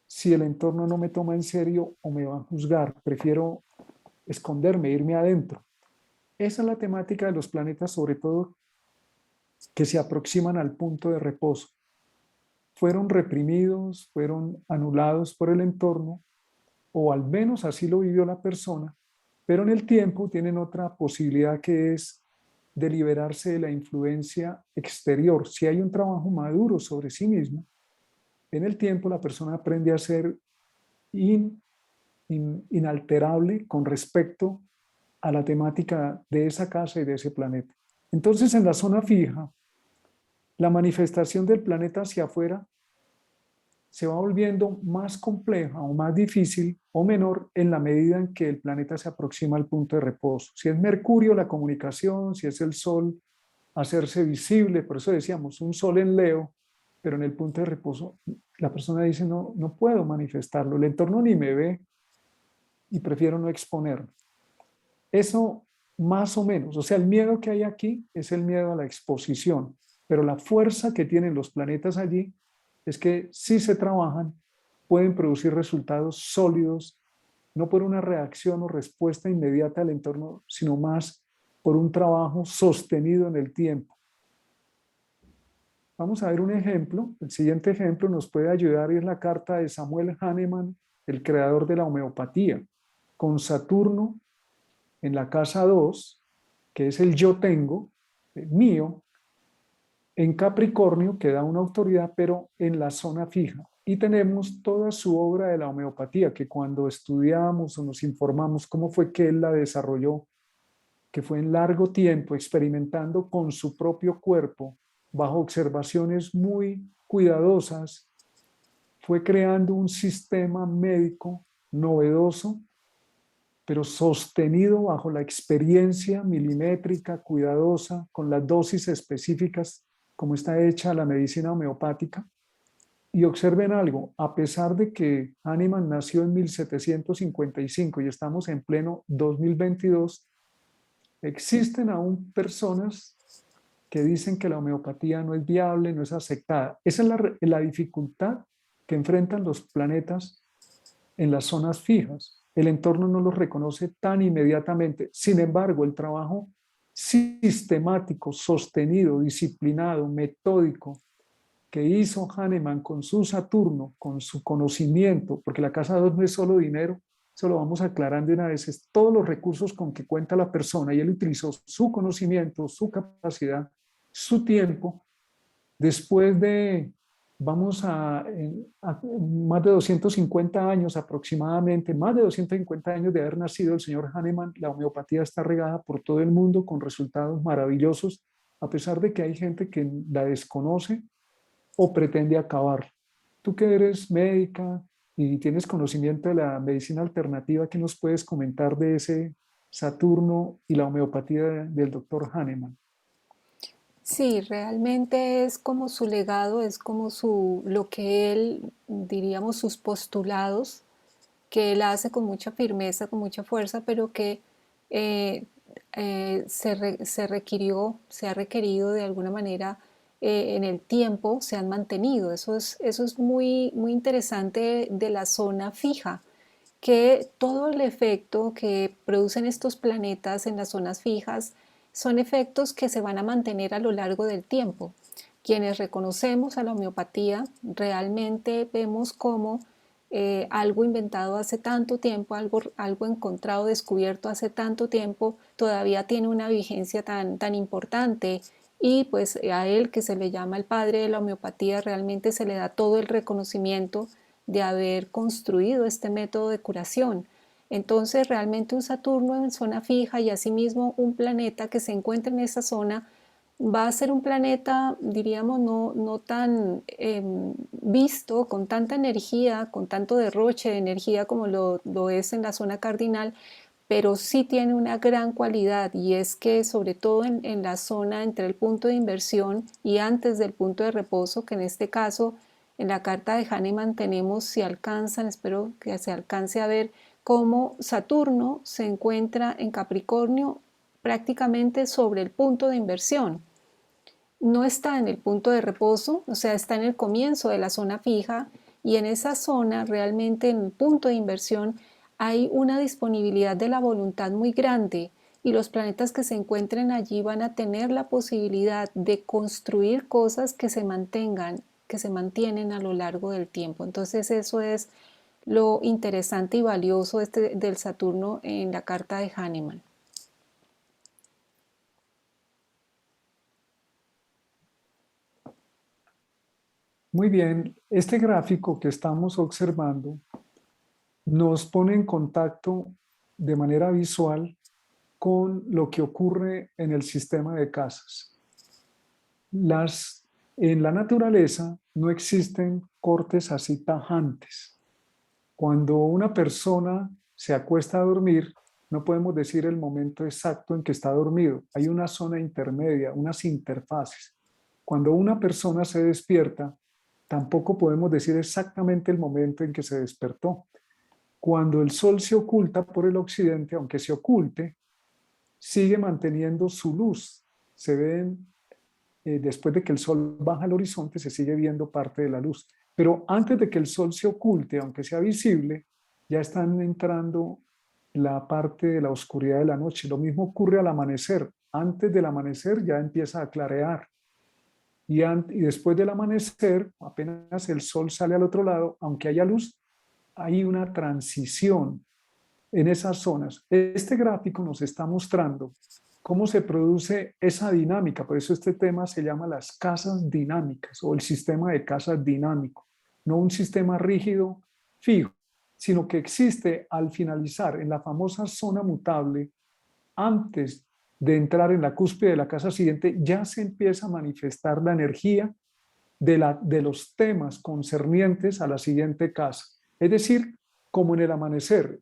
si el entorno no me toma en serio o me va a juzgar, prefiero esconderme, irme adentro. Esa es la temática de los planetas, sobre todo que se aproximan al punto de reposo. Fueron reprimidos, fueron anulados por el entorno, o al menos así lo vivió la persona, pero en el tiempo tienen otra posibilidad que es de liberarse de la influencia exterior. Si hay un trabajo maduro sobre sí mismo, en el tiempo la persona aprende a ser inalterable con respecto a la temática de esa casa y de ese planeta. Entonces, en la zona fija, la manifestación del planeta hacia afuera se va volviendo más compleja o más difícil o menor en la medida en que el planeta se aproxima al punto de reposo. Si es Mercurio, la comunicación; si es el Sol, hacerse visible. Por eso decíamos, un Sol en Leo, pero en el punto de reposo la persona dice, no, no puedo manifestarlo, el entorno ni me ve y prefiero no exponerme. Eso más o menos, o sea, el miedo que hay aquí es el miedo a la exposición, pero la fuerza que tienen los planetas allí es que si se trabajan, pueden producir resultados sólidos, no por una reacción o respuesta inmediata al entorno, sino más por un trabajo sostenido en el tiempo. Vamos a ver un ejemplo. El siguiente ejemplo nos puede ayudar y es la carta de Samuel Hahnemann, el creador de la homeopatía, con Saturno en la casa 2, que es el yo tengo, mío, en Capricornio, que da una autoridad, pero en la zona fija. Y tenemos toda su obra de la homeopatía, que cuando estudiamos o nos informamos cómo fue que él la desarrolló, que fue en largo tiempo experimentando con su propio cuerpo, bajo observaciones muy cuidadosas, fue creando un sistema médico novedoso, pero sostenido bajo la experiencia milimétrica, cuidadosa, con las dosis específicas, como está hecha la medicina homeopática. Y observen algo, a pesar de que Hahnemann nació en 1755 y estamos en pleno 2022, existen aún personas que dicen que la homeopatía no es viable, no es aceptada. Esa es la dificultad que enfrentan los planetas en las zonas fijas. El entorno no los reconoce tan inmediatamente. Sin embargo, el trabajo sistemático, sostenido, disciplinado, metódico, que hizo Hahnemann con su Saturno, con su conocimiento, porque la casa 2 no es solo dinero, eso lo vamos aclarando una vez, es todos los recursos con que cuenta la persona, y él utilizó su conocimiento, su capacidad, su tiempo, después de, vamos a más de 250 años aproximadamente, más de 250 años de haber nacido el señor Hahnemann, la homeopatía está regada por todo el mundo con resultados maravillosos, a pesar de que hay gente que la desconoce o pretende acabar. Tú que eres médica y tienes conocimiento de la medicina alternativa, ¿qué nos puedes comentar de ese Saturno y la homeopatía del doctor Hahnemann? Sí, realmente es como su legado, es como lo que él, diríamos, sus postulados, que él hace con mucha firmeza, con mucha fuerza, pero que eh, se ha requerido de alguna manera en el tiempo, se han mantenido. Eso es muy, muy interesante de la zona fija, que todo el efecto que producen estos planetas en las zonas fijas son efectos que se van a mantener a lo largo del tiempo. Quienes reconocemos a la homeopatía realmente vemos cómo algo inventado hace tanto tiempo, algo encontrado, descubierto hace tanto tiempo, todavía tiene una vigencia tan importante, y pues a él, que se le llama el padre de la homeopatía, realmente se le da todo el reconocimiento de haber construido este método de curación. Entonces, realmente un Saturno en zona fija y asimismo un planeta que se encuentra en esa zona va a ser un planeta, diríamos, no tan visto, con tanta energía, con tanto derroche de energía como lo es en la zona cardinal, pero sí tiene una gran cualidad, y es que sobre todo en la zona entre el punto de inversión y antes del punto de reposo, que en este caso en la carta de Hahnemann tenemos, si alcanzan, espero que se alcance a ver, cómo Saturno se encuentra en Capricornio prácticamente sobre el punto de inversión. No está en el punto de reposo, o sea, está en el comienzo de la zona fija, y en esa zona, realmente en el punto de inversión, hay una disponibilidad de la voluntad muy grande, y los planetas que se encuentren allí van a tener la posibilidad de construir cosas que se mantengan, que se mantienen a lo largo del tiempo. Entonces eso es lo interesante y valioso del Saturno en la carta de Hahnemann. Muy bien, este gráfico que estamos observando nos pone en contacto de manera visual con lo que ocurre en el sistema de casas. En la naturaleza no existen cortes así tajantes. Cuando una persona se acuesta a dormir, no podemos decir el momento exacto en que está dormido. Hay una zona intermedia, unas interfaces. Cuando una persona se despierta, tampoco podemos decir exactamente el momento en que se despertó. Cuando el sol se oculta por el occidente, aunque se oculte, sigue manteniendo su luz. Se ven, después de que el sol baja al horizonte, se sigue viendo parte de la luz. Pero antes de que el sol se oculte, aunque sea visible, ya están entrando la parte de la oscuridad de la noche. Lo mismo ocurre al amanecer. Antes del amanecer ya empieza a clarear. Y después del amanecer, apenas el sol sale al otro lado, aunque haya luz, hay una transición en esas zonas. Este gráfico nos está mostrando cómo se produce esa dinámica, por eso este tema se llama las casas dinámicas o el sistema de casas dinámico, no un sistema rígido, fijo, sino que existe al finalizar en la famosa zona mutable, antes de entrar en la cúspide de la casa siguiente, ya se empieza a manifestar la energía de los temas concernientes a la siguiente casa. Es decir, como en el amanecer,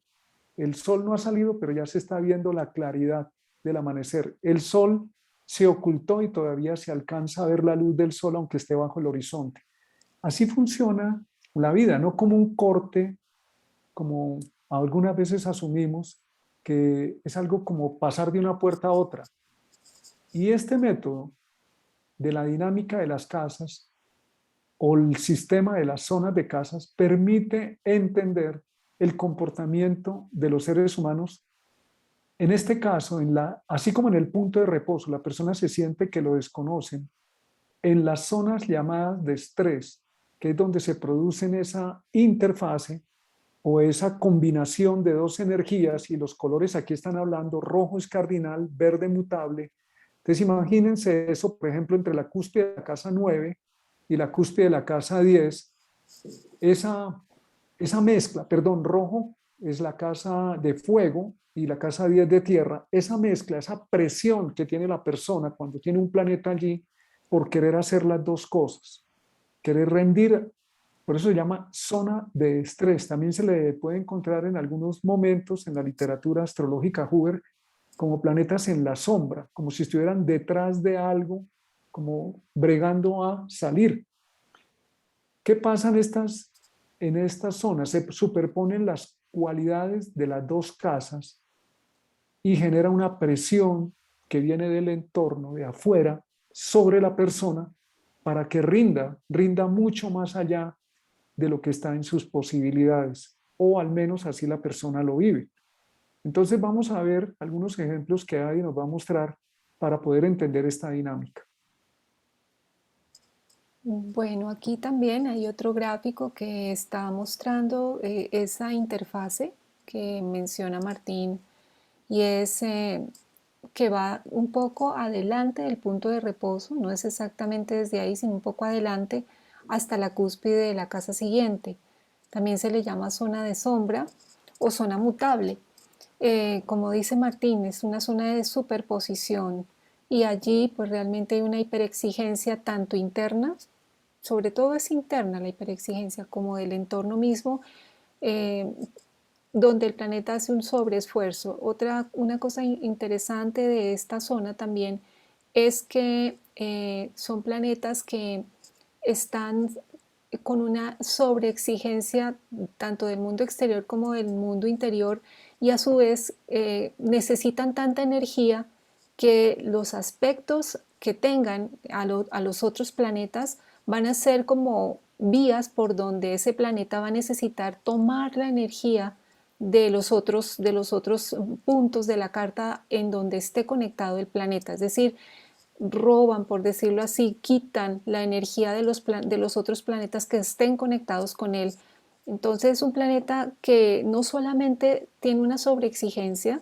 el sol no ha salido, pero ya se está viendo la claridad del amanecer. El sol se ocultó y todavía se alcanza a ver la luz del sol aunque esté bajo el horizonte. Así funciona la vida, no como un corte, como algunas veces asumimos que es algo como pasar de una puerta a otra. Y este método de la dinámica de las casas o el sistema de las zonas de casas permite entender el comportamiento de los seres humanos En este caso, así como en el punto de reposo, la persona se siente que lo desconocen, en las zonas llamadas de estrés, que es donde se producen esa interfase o esa combinación de dos energías, y los colores aquí están hablando, rojo es cardinal, verde mutable. Entonces imagínense eso, por ejemplo, entre la cúspide de la casa 9 y la cúspide de la casa 10, esa, esa mezcla, perdón, rojo es la casa de fuego y la casa 10 de tierra, esa mezcla, esa presión que tiene la persona cuando tiene un planeta allí por querer hacer las dos cosas, querer rendir. Por eso se llama zona de estrés. También se le puede encontrar en algunos momentos en la literatura astrológica Huber como planetas en la sombra, como si estuvieran detrás de algo, como bregando a salir. ¿Qué pasa en estas zonas? Se superponen las cualidades de las dos casas y genera una presión que viene del entorno, de afuera, sobre la persona para que rinda mucho más allá de lo que está en sus posibilidades, o al menos así la persona lo vive. Entonces vamos a ver algunos ejemplos que Adi nos va a mostrar para poder entender esta dinámica. Bueno, aquí también hay otro gráfico que está mostrando esa interfase que menciona Martín y es que va un poco adelante del punto de reposo, no es exactamente desde ahí, sino un poco adelante hasta la cúspide de la casa siguiente. También se le llama zona de sombra o zona mutable. Como dice Martín, es una zona de superposición y allí pues realmente hay una hiperexigencia tanto interna, sobre todo es interna la hiperexigencia, como del entorno mismo, eh, donde el planeta hace un sobreesfuerzo. Una cosa interesante de esta zona también es que son planetas que están con una sobreexigencia tanto del mundo exterior como del mundo interior y a su vez necesitan tanta energía que los aspectos que tengan a los otros planetas van a ser como vías por donde ese planeta va a necesitar tomar la energía de los otros puntos de la carta en donde esté conectado el planeta. Es decir, roban, por decirlo así, quitan la energía de los otros planetas que estén conectados con él. Entonces es un planeta que no solamente tiene una sobreexigencia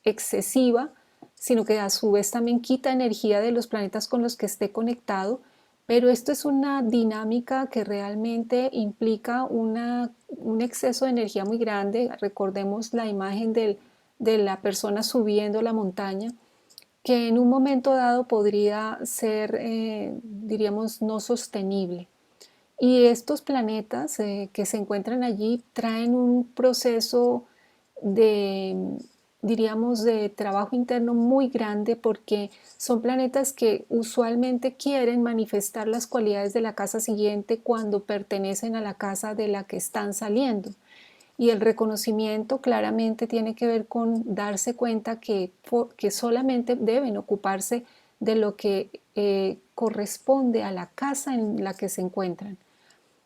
excesiva, sino que a su vez también quita energía de los planetas con los que esté conectado, pero esto es una dinámica que realmente implica un exceso de energía muy grande. Recordemos la imagen de la persona subiendo la montaña, que en un momento dado podría ser, diríamos, no sostenible. Y estos planetas que se encuentran allí traen un proceso de, diríamos, de trabajo interno muy grande porque son planetas que usualmente quieren manifestar las cualidades de la casa siguiente cuando pertenecen a la casa de la que están saliendo. Y el reconocimiento claramente tiene que ver con darse cuenta que solamente deben ocuparse de lo que corresponde a la casa en la que se encuentran.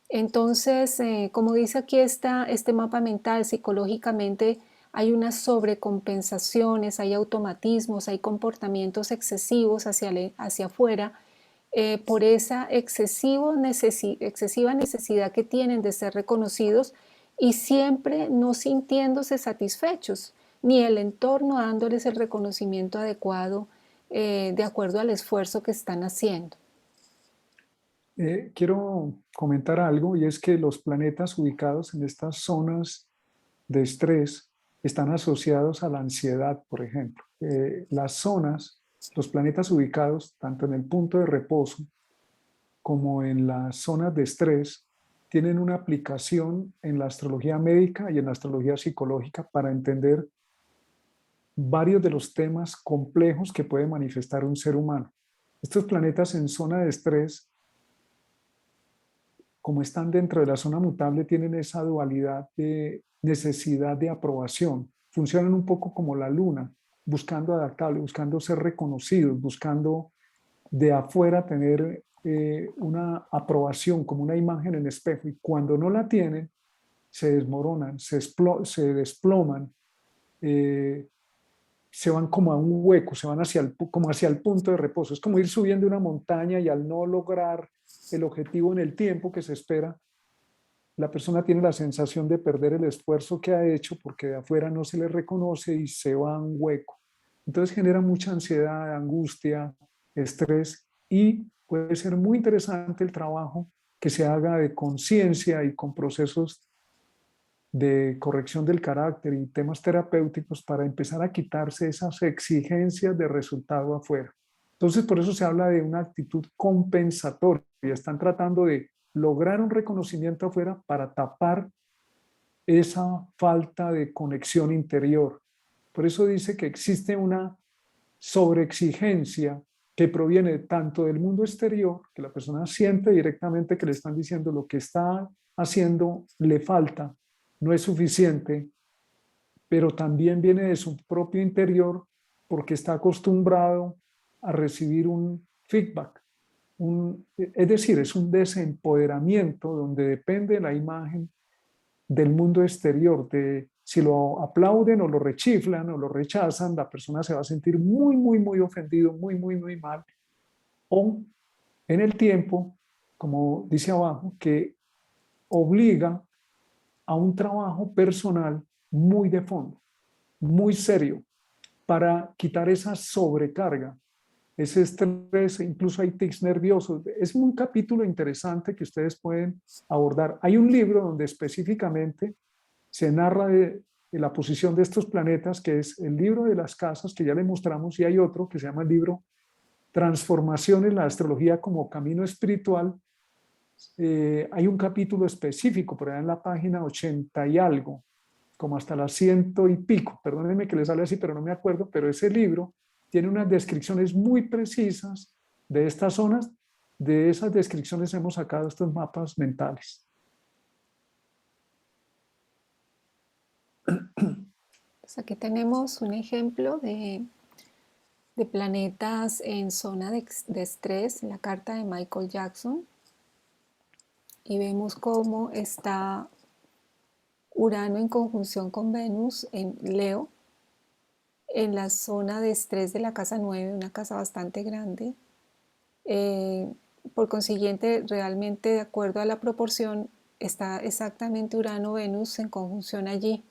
Entonces, como dice aquí este mapa mental, psicológicamente hay unas sobrecompensaciones, hay automatismos, hay comportamientos excesivos hacia afuera por esa excesiva necesidad que tienen de ser reconocidos y siempre no sintiéndose satisfechos, ni el entorno dándoles el reconocimiento adecuado de acuerdo al esfuerzo que están haciendo. Quiero comentar algo, y es que los planetas ubicados en estas zonas de estrés están asociados a la ansiedad, por ejemplo. Las zonas, los planetas ubicados tanto en el punto de reposo como en las zonas de estrés tienen una aplicación en la astrología médica y en la astrología psicológica para entender varios de los temas complejos que puede manifestar un ser humano. Estos planetas en zona de estrés, como están dentro de la zona mutable, tienen esa dualidad de necesidad de aprobación. Funcionan un poco como la luna, buscando adaptable, buscando ser reconocidos, buscando de afuera tener una aprobación como una imagen en espejo. Y cuando no la tienen, se desmoronan, se desploman, eh, se van como a un hueco, se van como hacia el punto de reposo. Es como ir subiendo una montaña y al no lograr el objetivo en el tiempo que se espera, la persona tiene la sensación de perder el esfuerzo que ha hecho porque de afuera no se le reconoce y se va a un hueco. Entonces genera mucha ansiedad, angustia, estrés y puede ser muy interesante el trabajo que se haga de conciencia y con procesos de corrección del carácter y temas terapéuticos para empezar a quitarse esas exigencias de resultado afuera. Entonces, por eso se habla de una actitud compensatoria. Están tratando de lograr un reconocimiento afuera para tapar esa falta de conexión interior. Por eso dice que existe una sobreexigencia que proviene tanto del mundo exterior, que la persona siente directamente que le están diciendo lo que está haciendo le falta, no es suficiente, pero también viene de su propio interior porque está acostumbrado a recibir un feedback. Es decir, es un desempoderamiento donde depende de la imagen del mundo exterior, de si lo aplauden o lo rechiflan o lo rechazan, la persona se va a sentir muy, muy, muy ofendido, muy, muy, muy mal. O en el tiempo, como dice abajo, que obliga a un trabajo personal muy de fondo, muy serio, para quitar esa sobrecarga, ese estrés, incluso hay tics nerviosos. Es un capítulo interesante que ustedes pueden abordar. Hay un libro donde específicamente se narra de la posición de estos planetas, que es el libro de las casas, que ya le mostramos, y hay otro que se llama el libro Transformación en la astrología como camino espiritual. Hay un capítulo específico por allá en la página 80 y algo, como hasta las ciento y pico, perdónenme que les sale así, pero no me acuerdo, pero ese libro tiene unas descripciones muy precisas de estas zonas. De esas descripciones hemos sacado estos mapas mentales. Pues aquí tenemos un ejemplo de planetas en zona de estrés, la carta de Michael Jackson, y vemos cómo está Urano en conjunción con Venus en Leo, en la zona de estrés de la casa 9, una casa bastante grande. Eh, por consiguiente, realmente de acuerdo a la proporción, está exactamente Urano-Venus en conjunción allí,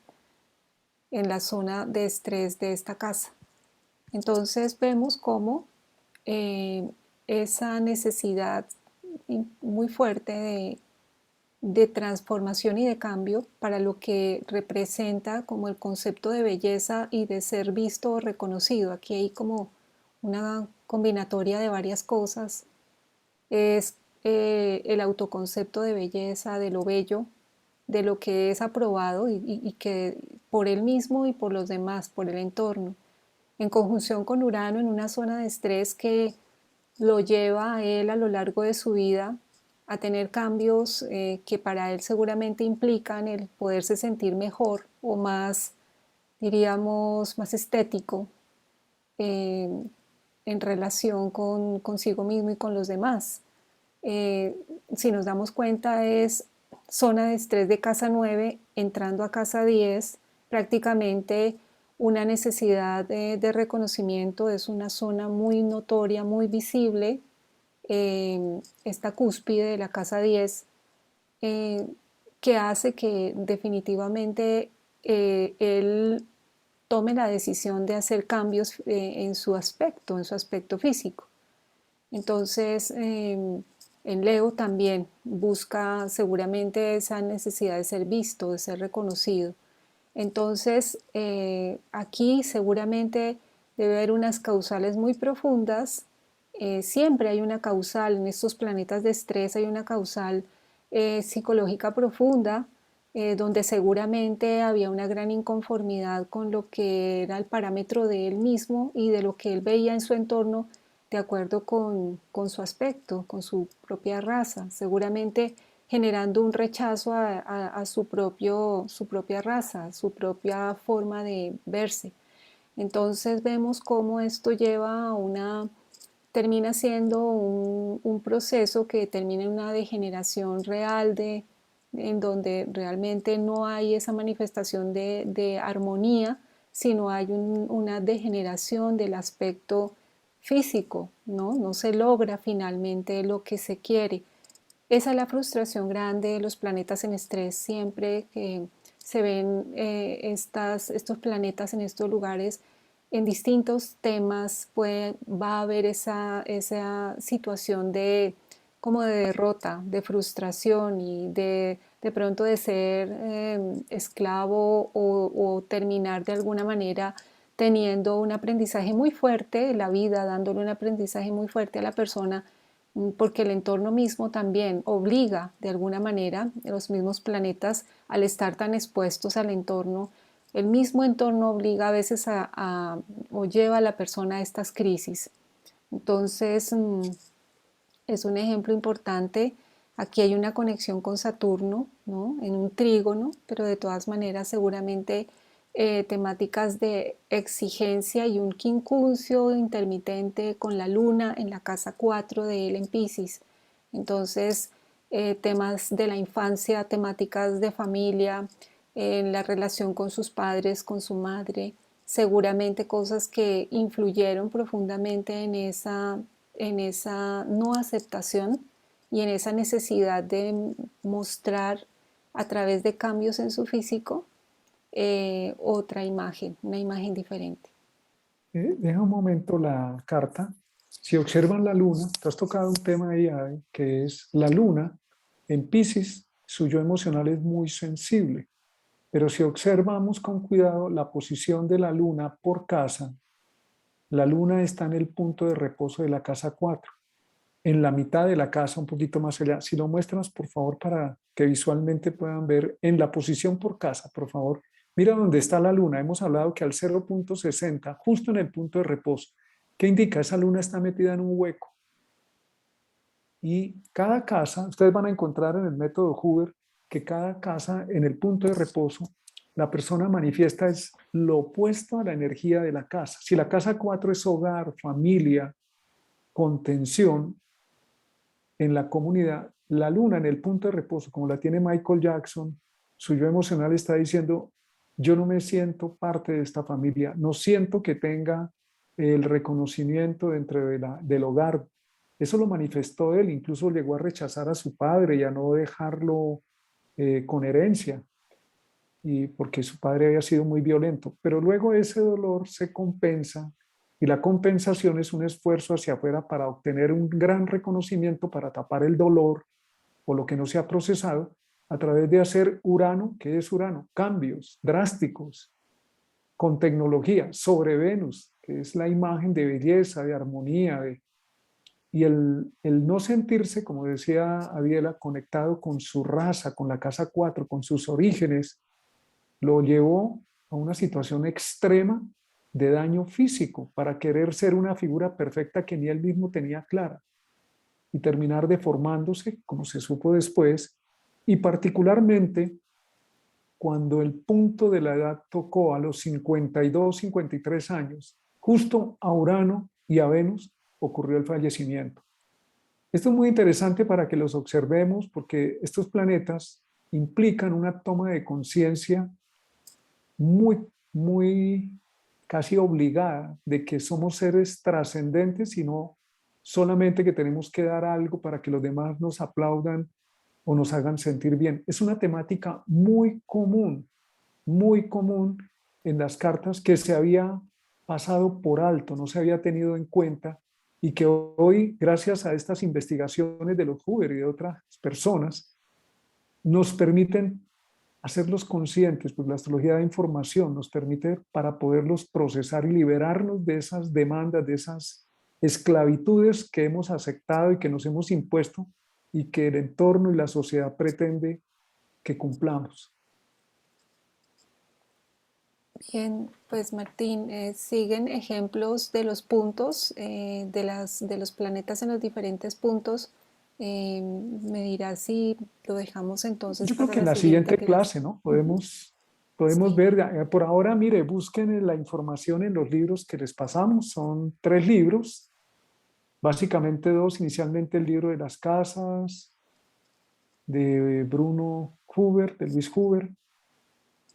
en la zona de estrés de esta casa. Entonces vemos cómo esa necesidad muy fuerte de transformación y de cambio para lo que representa como el concepto de belleza y de ser visto o reconocido. Aquí hay como una combinatoria de varias cosas. Es el autoconcepto de belleza, de lo bello, de lo que es aprobado y que por él mismo y por los demás, por el entorno, en conjunción con Urano en una zona de estrés que lo lleva a él a lo largo de su vida a tener cambios que para él seguramente implican el poderse sentir mejor o más, diríamos, más estético eh, en relación con consigo mismo y con los demás. Si nos damos cuenta es zona de estrés de casa 9 entrando a casa 10, prácticamente una necesidad de reconocimiento, es una zona muy notoria, muy visible, esta cúspide de la casa 10, eh, que hace que definitivamente él tome la decisión de hacer cambios en su aspecto físico. Entonces, en Leo también busca seguramente esa necesidad de ser visto, de ser reconocido. Entonces, aquí seguramente debe haber unas causales muy profundas. Siempre hay una causal, en estos planetas de estrés hay una causal psicológica profunda, donde seguramente había una gran inconformidad con lo que era el parámetro de él mismo y de lo que él veía en su entorno de acuerdo con su aspecto, con su propia raza, seguramente generando un rechazo a su propia raza, su propia forma de verse. Entonces vemos cómo esto lleva a termina siendo un proceso que termina en una degeneración real en donde realmente no hay esa manifestación de armonía, sino hay una degeneración del aspecto físico, ¿no? No se logra finalmente lo que se quiere. Esa es la frustración grande de los planetas en estrés. Siempre que se ven estos planetas en estos lugares, en distintos temas va a haber esa situación de como de derrota, de frustración y de pronto de ser esclavo o terminar de alguna manera teniendo un aprendizaje muy fuerte, la vida dándole un aprendizaje muy fuerte a la persona, porque el entorno mismo también obliga de alguna manera, los mismos planetas al estar tan expuestos al entorno, el mismo entorno obliga a veces o lleva a la persona a estas crisis. Entonces, es un ejemplo importante. Aquí hay una conexión con Saturno, ¿no? En un trígono, pero de todas maneras seguramente temáticas de exigencia y un quincuncio intermitente con la luna en la casa 4 de él en Pisces. Entonces, temas de la infancia, temáticas de familia, en la relación con sus padres, con su madre, seguramente cosas que influyeron profundamente en esa no aceptación y en esa necesidad de mostrar a través de cambios en su físico otra imagen, una imagen diferente. Deja un momento la carta. Si observan la luna, te has tocado un tema ahí, Ade, que es la luna en Piscis, su yo emocional es muy sensible, pero si observamos con cuidado la posición de la luna por casa, la luna está en el punto de reposo de la casa 4, en la mitad de la casa, un poquito más allá. Si lo muestras, por favor, para que visualmente puedan ver en la posición por casa, por favor. Mira dónde está la luna. Hemos hablado que al 0,60, justo en el punto de reposo. ¿Qué indica? Esa luna está metida en un hueco. Y cada casa, ustedes van a encontrar en el método Hoover que cada casa en el punto de reposo, la persona manifiesta es lo opuesto a la energía de la casa. Si la casa 4 es hogar, familia, contención, en la comunidad, la luna en el punto de reposo, como la tiene Michael Jackson, su yo emocional está diciendo, yo no me siento parte de esta familia, no siento que tenga el reconocimiento dentro del hogar. Eso lo manifestó él, incluso llegó a rechazar a su padre y a no dejarlo con herencia, y porque su padre había sido muy violento. Pero luego ese dolor se compensa y la compensación es un esfuerzo hacia afuera para obtener un gran reconocimiento, para tapar el dolor o lo que no se ha procesado a través de hacer Urano. ¿Qué es Urano? Cambios drásticos con tecnología sobre Venus, que es la imagen de belleza, de armonía, y el no sentirse, como decía Adiela, conectado con su raza, con la casa 4, con sus orígenes, lo llevó a una situación extrema de daño físico para querer ser una figura perfecta que ni él mismo tenía clara y terminar deformándose, como se supo después, y particularmente cuando el punto de la edad tocó a los 52, 53 años, justo a Urano y a Venus ocurrió el fallecimiento. Esto es muy interesante para que los observemos porque estos planetas implican una toma de conciencia muy, muy casi obligada de que somos seres trascendentes y no solamente que tenemos que dar algo para que los demás nos aplaudan o nos hagan sentir bien. Es una temática muy común en las cartas que se había pasado por alto, no se había tenido en cuenta y que hoy, gracias a estas investigaciones de los Hoover y de otras personas, nos permiten hacerlos conscientes, pues la astrología da información, nos permite para poderlos procesar y liberarnos de esas demandas, de esas esclavitudes que hemos aceptado y que nos hemos impuesto y que el entorno y la sociedad pretende que cumplamos. Bien, pues Martín, siguen ejemplos de los puntos, de los planetas en los diferentes puntos. Me dirás si lo dejamos entonces Yo creo para que en la la siguiente siguiente clase. clase, ¿no? Ujú. Podemos Sí, ver, por ahora, mire, busquen la información en los libros que les pasamos, son 3 libros, básicamente 2, inicialmente el libro de las casas, de Bruno Huber, de Luis Huber,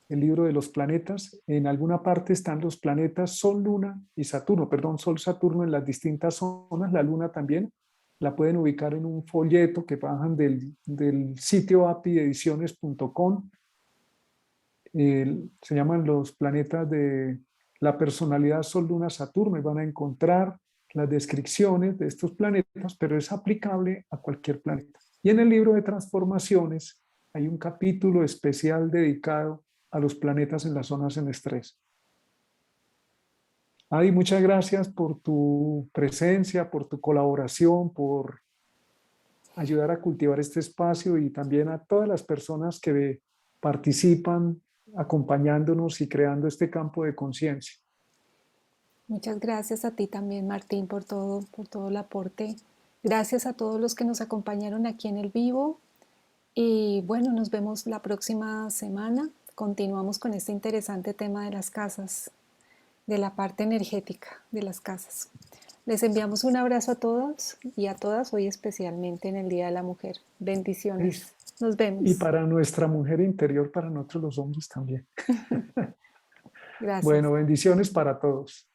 el libro de los planetas. En alguna parte están los planetas Sol, Luna y Saturno, perdón, Sol, Saturno en las distintas zonas, la Luna también. La pueden ubicar en un folleto que bajan del sitio apiediciones.com. Se llaman los planetas de la personalidad Sol, Luna, Saturno y van a encontrar las descripciones de estos planetas, pero es aplicable a cualquier planeta. Y en el libro de transformaciones hay un capítulo especial dedicado a los planetas en las zonas en estrés. Adi, muchas gracias por tu presencia, por tu colaboración, por ayudar a cultivar este espacio y también a todas las personas que participan acompañándonos y creando este campo de conciencia. Muchas gracias a ti también, Martín, por todo el aporte. Gracias a todos los que nos acompañaron aquí en el vivo. Y bueno, nos vemos la próxima semana. Continuamos con este interesante tema de las casas, de la parte energética de las casas. Les enviamos un abrazo a todos y a todas, hoy especialmente en el Día de la Mujer. Bendiciones. Nos Y vemos. para nuestra mujer interior, para nosotros los hombres también. Gracias. Bueno, bendiciones para todos.